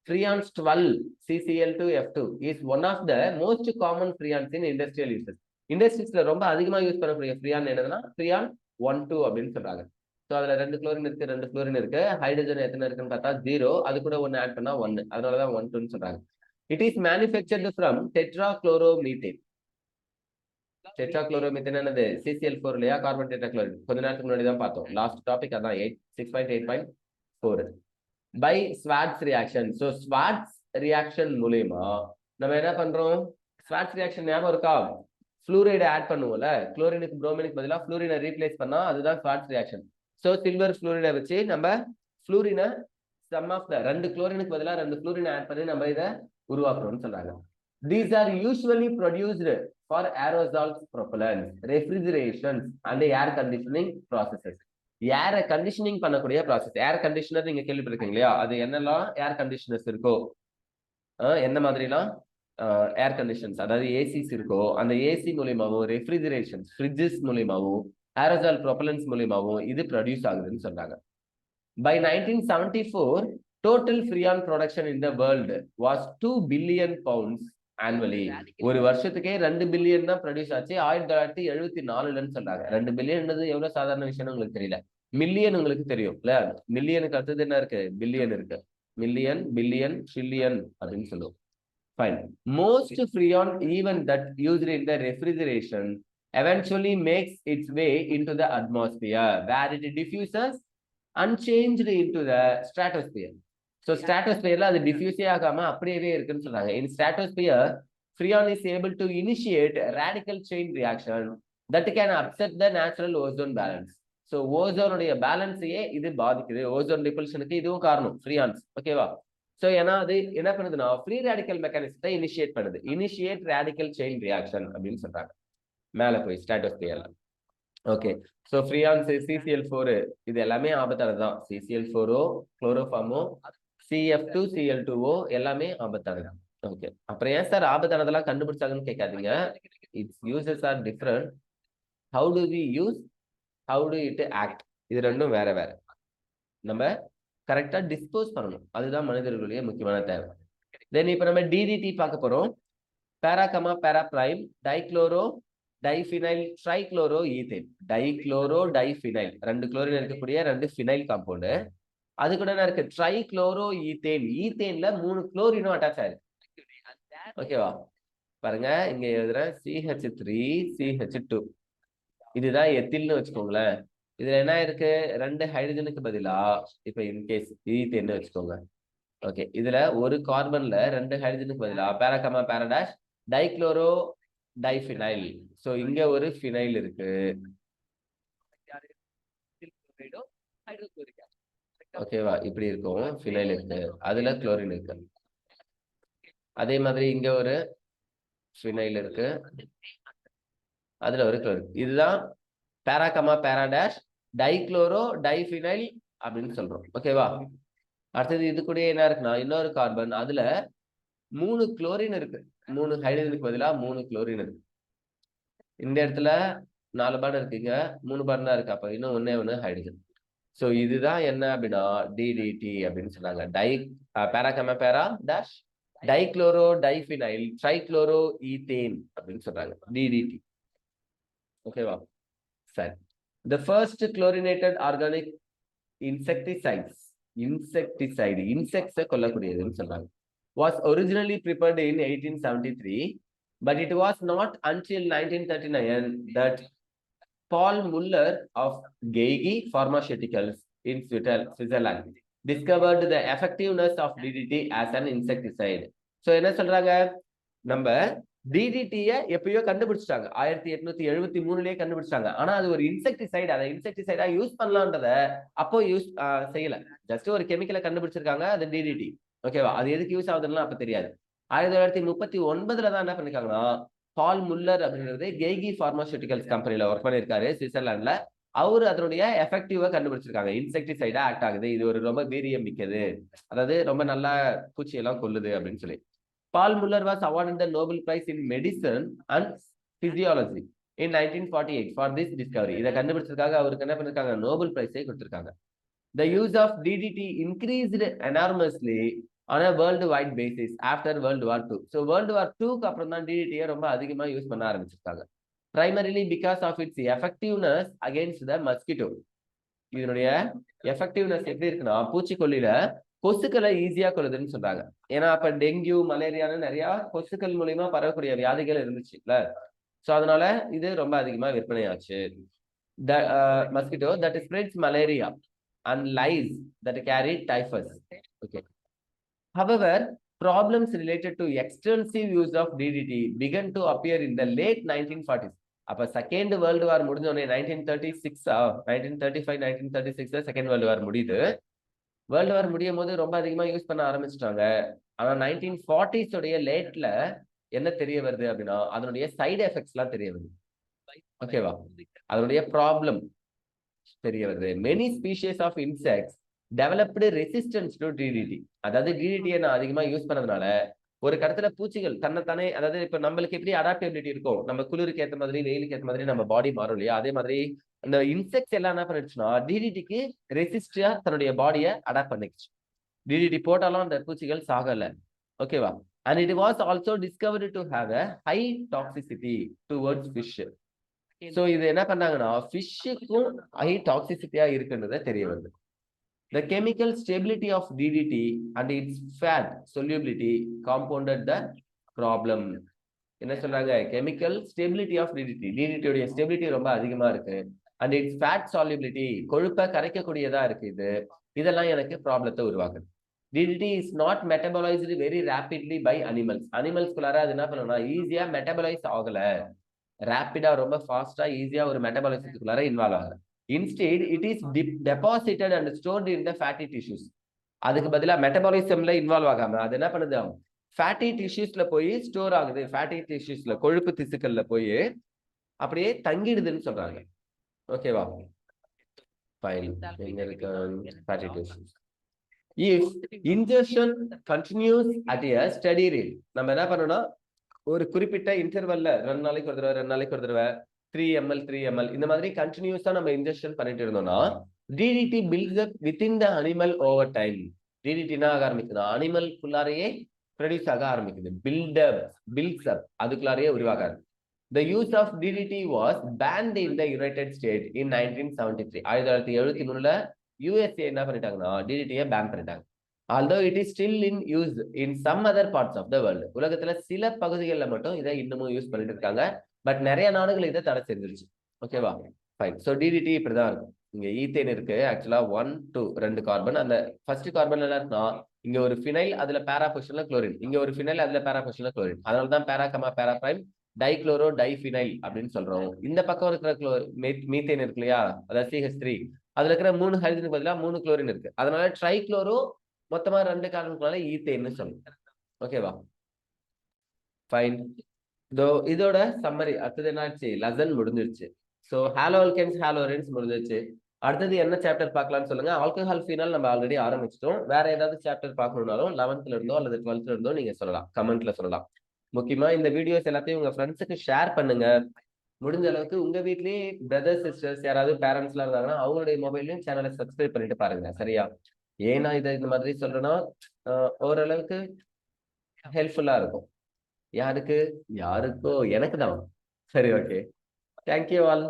A: Freons 12 CCl2F2 is one of the most common freons in industrial uses. இண்டஸ்ட்ரீஸ்ல ரொம்ப அதிகமா யூஸ் பண்ணக்கூடிய ஃப்ரீயான் என்னதுன்னா ஃப்ரீயான் 1,2 அப்படின்னு சொல்றாங்க. ஸோ அதுல 2 குளோரின் இருக்கு, 2 ஃப்ளோரின் இருக்கு. ஹைட்ரஜன் எத்தனை இருக்குன்னு பார்த்தா 0, அது கூட 1 ஆட் பண்ணா 1, அதனாலதான் 1,2ன்னு சொல்றாங்க. It is manufactured from tetrachloromethane. Tetrachloromethane என்னது? CCl4 இல்லையா, கார்பன் டெட்ராக்ளோரைட். கொஞ்ச நேரத்துக்கு முன்னாடி தான் பார்த்தோம். லாஸ்ட் டாபிக் அதான் 6.8.4 by Swarts reaction. So Swarts reaction மூலமா நம்ம என்ன பண்றோம்? ஸ்வாட்ஸ் ரியாக்ஷன் ஞாபகம் இருக்கா? ஃப்ளூரைடை ஆட் பண்ணுவோம்ல, குளோரினுக்கு புரோமினுக்கு பதிலாக ஃப்ளூரினை ரீப்ளேஸ் பண்ணா அதுதான் ஸ்வாட்ஸ் ரியாக்ஷன். ஸோ சில்வர் ஃப்ளூரைடை வச்சு நம்ம ஃப்ளூரினை சம் ஆஃப் த 2 குளோரினுக்கு பதிலாக 2 ஃப்ளூரினை ஆட் பண்ணி நம்ம இதை உருவாக்குறோம்னு சொல்றாங்க. These are usually produced for aerosols, propellants, refrigerations and air conditioning processes. ஏரை கண்டிஷனிங் பண்ணக்கூடிய ப்ராசஸ். ஏர் கண்டிஷனர் நீங்க கேள்விப்பட்டிருக்கீங்க இல்லையா? அது என்னெல்லாம் ஏர் கண்டிஷனர்ஸ் இருக்கோ, என்ன மாதிரிலாம் ஏர் கண்டிஷன்ஸ், அதாவது ஏசிஸ் இருக்கோ, அந்த ஏசி மூலியமாவும் ரெஃப்ரிஜரேஷன்ஸ் ஃப்ரிட்ஜஸ் மூலியமாவும் ஏரோசால் ப்ரொப்பலன்ஸ் மூலியமாவும் இது ப்ரொடியூஸ் ஆகுதுன்னு சொல்றாங்க. By 1974, total freon production in the world was 2 billion pounds annually. ஒரு வருஷத்துக்கே 2 பில்லியன் தான் ப்ரொடியூஸ் ஆச்சு 1974ன்னு சொல்றாங்க. 2 பில்லியன்ன்றது எவ்வளவு சாதாரண விஷயம் உங்களுக்கு தெரியல. மில்லியன் உங்களுக்கு தெரியும் இல்ல? மில்லியனுக்கு அடுத்தது என்ன இருக்கு? பில்லியன் இருக்கு. மில்லியன், பில்லியன், ட்ரில்லியன் அப்படின்னு சொல்லுவோம். Fine. Most freon, even that used in the refrigeration, eventually makes its way into the atmosphere, where it diffuses unchanged into the stratosphere. So stratosphere அது diffuse ஆகாம அப்படியே இருக்குன்னு சொல்றாங்க. In stratosphere, freon is able to initiate radical chain reaction that can upset the natural ozone balance. So ozone உடைய பேலன்ஸையே இது பாதிக்குது. ஓசோன் டிப்ளஷனுக்கு இதுவும் காரணம் ஃப்ரீயான்ஸ். ஓகேவா? ஸோ ஏன்னா அது என்ன பண்ணுதுன்னா ஃப்ரீ ரேடிக்கல் மெக்கானிசத்தை இனிஷியேட் பண்ணுது. இனிஷியேட் ரேடிக்கல் செயின் ரியாக்ஷன் அப்படின்னு சொல்றாங்க. மேல போய் ஸ்ட்ராட்டோஸ்பியர்ல. ஓகே, ஸோ ஃப்ரீயான்ஸ், CCl4 இது எல்லாமே ஆபத்தானது தான். CCl4ஓ, குளோரோஃபார்மோ, CF2Cl2ஓ எல்லாமே ஆபத்தானது. ஓகே, அப்புறம் ஏன் சார் ஆபத்தானதெல்லாம் கண்டுபிடிச்சாங்கன்னு கேட்காதீங்க. Its uses are different. How do we use, how do it act, இது ரெண்டும் வேற வேற. நம்ம கரெக்டா டிஸ்போஸ் பண்ணணும், அதுதான் மனிதர்களுடைய முக்கியமான தேவை. தென் இப்ப நம்ம DDT பார்க்க போறோம். பேராகமா para prime dichloro diphenyl trichloro ethane. Dichloro diphenyl 2 chlorine இருக்கக்கூடிய 2 ஃபினைல் காம்பவுண்டு. அது கூட என்ன இருக்கு? Trichloro ethane. ஈத்தேன்ல 3 குளோரினும் அட்டாச் ஆயிருக்கு. ஓகேவா? பாருங்க, இங்க எழுதுறேன் CH3 CH2. இதுதான் எத்தில்னு வச்சுக்கோங்களேன். இதுல என்ன இருக்கு? 2 ஹைட்ரஜனுக்கு பதிலா இப்ப இன்கேஸ் ஈத்தேன்னு வச்சுக்கோங்க. ஓகே, இதுல ஒரு கார்பன்ல 2 ஹைட்ரஜனுக்கு பதிலா பேரா கமா பேரா டேஷ் டைக்ளோரோ டைஃபினைல். சோ இங்க ஒரு ஃபினைல் இருக்கு. ஓகேவா, இப்படி இருக்கும். ஃபினைல் இருக்கு, அதுல குளோரின் இருக்கு. அதே மாதிரி இங்க ஒரு ஃபினைல் இருக்கு, அதுல ஒரு குளோரின். இதுதான் பேரா கமா பேரா டேஷ் டைக்ளோரோ டைஃபினைல் அப்படின்னு சொல்றோம். ஓகேவா, அடுத்தது இது கூட என்ன இருக்குன்னா இன்னொரு கார்பன், அதுல 3 குளோரின் இருக்கு. 3 ஹைட்ரஜனுக்கு பதிலா 3 குளோரின் இருக்கு. இந்த இடத்துல 4 பாண்ட் இருக்குங்க, 3 பாண்ட் தான் இருக்கு. அப்ப இன்னும் ஒண்ணு ஹைட்ரஜன். சோ இதுதான் என்ன அப்படின்னா டிடிடி அப்படின்னு சொன்னாங்க. பேரா கமா பேரா dash dichloro diphenyl trichloro ethane அப்படின்னு சொல்றாங்க, டிடிடி. ஓகேவா, சரி. The first chlorinated organic insecticides, insects கொல்லக்கூடியதுன்னு சொல்றாங்க, was originally prepared in 1873, but it was not until 1939 that Paul Muller of Geigy Pharmaceuticals in Switzerland discovered the effectiveness of DDT as an insecticide. So என்ன சொல்றாங்க, நம்ம டிடிடிய எப்பயோ கண்டுபிடிச்சிட்டாங்க, 1873லயே கண்டுபிடிச்சாங்க. ஆனா அது ஒரு இன்செக்டிசைடு, அதை இன்செக்டிசைடா யூஸ் பண்ணலான்றத அப்போ யூஸ் செய்யல. ஜஸ்ட் ஒரு கெமிக்கலை கண்டுபிடிச்சிருக்காங்க, அது டிடிடி. ஓகேவா, அது எதுக்கு யூஸ் ஆகுதுன்னு அப்ப தெரியாது. 1939 தான் என்ன பண்ணிருக்காங்கன்னா, பால் முல்லர் அப்படின்றது கெய்கி பார்மாசூட்டிகல்ஸ் கம்பெனில ஒர்க் பண்ணிருக்காரு சுவிட்சர்லாந்துல. அவரு அதனுடைய எஃபெக்டிவா கண்டுபிடிச்சிருக்காங்க, இன்செக்டிசைடா ஆக்ட் ஆகுது, இது ஒரு ரொம்ப வீரியம் மிக்கது, அதாவது ரொம்ப நல்லா பூச்சியெல்லாம் கொல்லுது அப்படின்னு சொல்லி. Paul Muller was awarded the Nobel Prize in Medicine and Physiology in 1948 for this discovery. இதை கண்டுபிடிச்சதுக்காக அவருக்கு என்ன பண்ணிருக்காங்க, நோபல் பிரைஸை கொடுத்திருக்காங்க. The use of DDT increased enormously on a worldwide basis after World War II. So World War IIக்கு அப்புறம் தான் DDT ரொம்ப அதிகமா யூஸ் பண்ண ஆரம்பிச்சிருக்காங்க. Primarily because of its effectiveness against the mosquito. இதனுடைய எஃபெக்டிவ்னஸ் எப்படி இருக்குன்னா, பூச்சிக்கொல்லியில கொசுக்களை ஈஸியா கொள்ளுதுன்னு சொல்றாங்க. ஏன்னா அப்ப டெங்கு மலேரியான்னு நிறைய கொசுக்கள் மூலியமா பரவக்கூடிய வியாதிகள் இருந்துச்சுல்ல. சோ அதனால இது ரொம்ப அதிகமா விற்பனையாச்சு. Mosquito that spreads malaria and lice that carry typhus. Okay. However, problems related to extensive use of DDT began to appear in the late 1940s. அப்ப செகண்ட் வேர்ல்டு வார் முடிஞ்ச உடனே 1935 1936 செகண்ட் வேர்ல்டு வார் முடியுது. வேர்ல்டு வார் முடியும் போது ரொம்ப அதிகமா யூஸ் பண்ண ஆரம்பிச்சிட்டாங்க. ஆனா 1940s உடைய லேட்ல என்ன தெரிய வருது அப்படின்னா, அதனுடைய சைடு எஃபெக்ட்ஸ் எல்லாம் தெரிய வருது. ஓகேவா, அதனுடைய ப்ராப்ளம் தெரிய வருது. Many species of insects developed resistance to DDT. அதாவது டிடிடியை நான் அதிகமா யூஸ் பண்ணதுனால ஒரு கடத்துல பூச்சிகள் தன்னைத்தானே, அதாவது இப்ப நம்மளுக்கு எப்படி அடாப்டபிலிட்டி இருக்கும், நம்ம குளிருக்கு ஏற்ற மாதிரி வெயிலுக்கு ஏற்ற மாதிரி நம்ம பாடி மாறும் இல்லையா, அதே மாதிரி அந்த இன்செக்ட்ஸ் எல்லாம் என்ன பண்ணிடுச்சுன்னா டிடிடிக்கு ரெசிஸ்டா தன்னுடைய பாடியை அடாப்ட் பண்ணிடுச்சு. டிடிடி போட்டாலும் அந்த பூச்சிகள் சாகல. ஓகேவா, and it was also discovered to have a high toxicity towards fish. So இது என்ன பண்ணாங்கன்னா ஃபிஷ்ஷுக்கும் ஹை டாக்ஸிசிட்டியா இருக்குன்றத தெரிய வருது. The chemical stability of DDT and its fat solubility compounded the problem. என்ன சொல்றாங்க, chemical stability of DDT, DDT உடைய ஸ்டெபிலிட்டி ரொம்ப அதிகமா இருக்கு, and its fat solubility, கொழுப்பை கரைக்கக்கூடியதா இருக்கு. இதெல்லாம் எனக்கு ப்ராப்ளத்தை உருவாக்குது. DDT is not metabolized very rapidly by animals. அனிமல்ஸ்குள்ளார அது என்ன பண்ணணும்னா ஈஸியா மெட்டபலைஸ் ஆகல, ரேப்பிடா ரொம்ப ஃபாஸ்டா ஈஸியா ஒரு மெட்டபாலிசத்துக்குள்ளார இன்வால்வ் ஆகல. Instead, it is deposited and stored in the fatty tissues. அதுக்கு பதிலா மெட்டபாலிசம்ல இன்வால்வ் ஆகாம அது என்ன பண்ணுது, ஃபேட்டி டிஷ்யூஸ்ல போய் ஸ்டோர் ஆகுது. ஃபேட்டி டிஷ்யூஸ்ல கொழுப்பு திசுக்கள்ல போய் அப்படியே தங்கிடுதுன்னு சொல்றாங்க. ஓகேவா, ஃபைன். எங்க இருக்கு fatty tissues? If ingestion continues at a steady rate, நம்ம என்ன பண்ணணும்னா ஒரு குறிப்பிட்ட இன்டர்வல்ல 2 நாளைக்கு ஒரு தடவை 3 ml 3 ml இந்த மாதிரி கண்டினியூஸா நம்ம இன்ஜெக்ஷன் பண்ணிட்டு இருந்தோம்னா DDT builds up within the animal over time. டிடிடினா ஆக ஆரம்பிக்குது, அனிமல் குள்ளாரையே ப்ரொடியூஸ் ஆக ஆரம்பிக்குது. பில்ட்ஸ் அப் அதுக்குள்ளாரையே உருவாகாது. The use of DDT was banned in the United States in 1973. 1973ல USA என்ன பண்ணிட்டாங்கன்னா டிடிடியை பேன் பண்ணிட்டாங்க. Although it is still in use in some other parts of the world. உலகத்துல சில பகுதிகளில் மட்டும் இதை இன்னமும் யூஸ் பண்ணிட்டு இருக்காங்க. பட் நிறைய நாடுகள் இதை தடை செஞ்சிருச்சு. ஓகேவா, ஃபைன். ஸோ டிடிடி இப்படிதான் இருக்கும். இங்க ஈத்தேன் இருக்கு, ஆக்சுவலா 1 2 2 கார்பன். அந்த ஃபர்ஸ்ட் கார்பன் என்ன இருக்குன்னா இங்க ஒரு ஃபினைல், அதுல பேரா பொசிஷன்ல குளோரின், இங்க ஒரு ஃபினைல், அதுல பேரா பொசிஷன்ல குளோரின். அதனால தான் பேரா கமா பேரா பிரைம் டைக்ளோரோ டைஃபினைல் அப்படின்னு சொல்றோம். இந்த பக்கம் இருக்கிற மீத்தேன் இருக்கு இல்லையா, அதாவது CH3, அதுல இருக்கிற 3 ஹைட்ரஜனுக்கு பதிலா 3 குளோரின் இருக்கு. அதனால ட்ரைக்ளோரோ மொத்தமா 2 கார்பனுக்குனால ஈத்தேன்னு சொல்லுவோம். ஓகேவா? ஃபைன். இதோட சம்மரி அடுத்தது என்னாச்சு, லெசன் முடிஞ்சிருச்சு. ஸோ ஹாலோ அல்கேன்ஸ் ஹாலோ அரேன்ஸ் முடிஞ்சிருச்சு. அடுத்தது என்ன சாப்டர் பார்க்கலாம்னு சொல்லுங்க. ஆல்கஹால் ஃபீனால் நம்ம ஆல்ரெடி ஆரம்பிச்சிட்டோம். வேற ஏதாவது சாப்டர் பார்க்கணும்னாலும் 11th இருந்தோ அல்லது 12th இருந்தோ நீங்க சொல்லலாம், கமெண்ட்ல சொல்லலாம். முக்கியமா இந்த வீடியோஸ் எல்லாத்தையும் உங்க ஃப்ரெண்ட்ஸுக்கு ஷேர் பண்ணுங்க. முடிஞ்ச அளவுக்கு உங்க வீட்லயே பிரதர்ஸ் சிஸ்டர்ஸ் யாராவது பேரண்ட்ஸ் எல்லாம் இருந்தாங்கன்னா அவங்களுடைய மொபைல்லையும் சேனலை சப்ஸ்கிரைப் பண்ணிட்டு பாருங்க. சரியா? ஏன்னா இதை இந்த மாதிரி சொல்றேன்னா ஓரளவுக்கு ஹெல்ப்ஃபுல்லா இருக்கும். யாருக்கு? யாருக்கோ எனக்கு தான். சரி, ஓகே. Thank you all.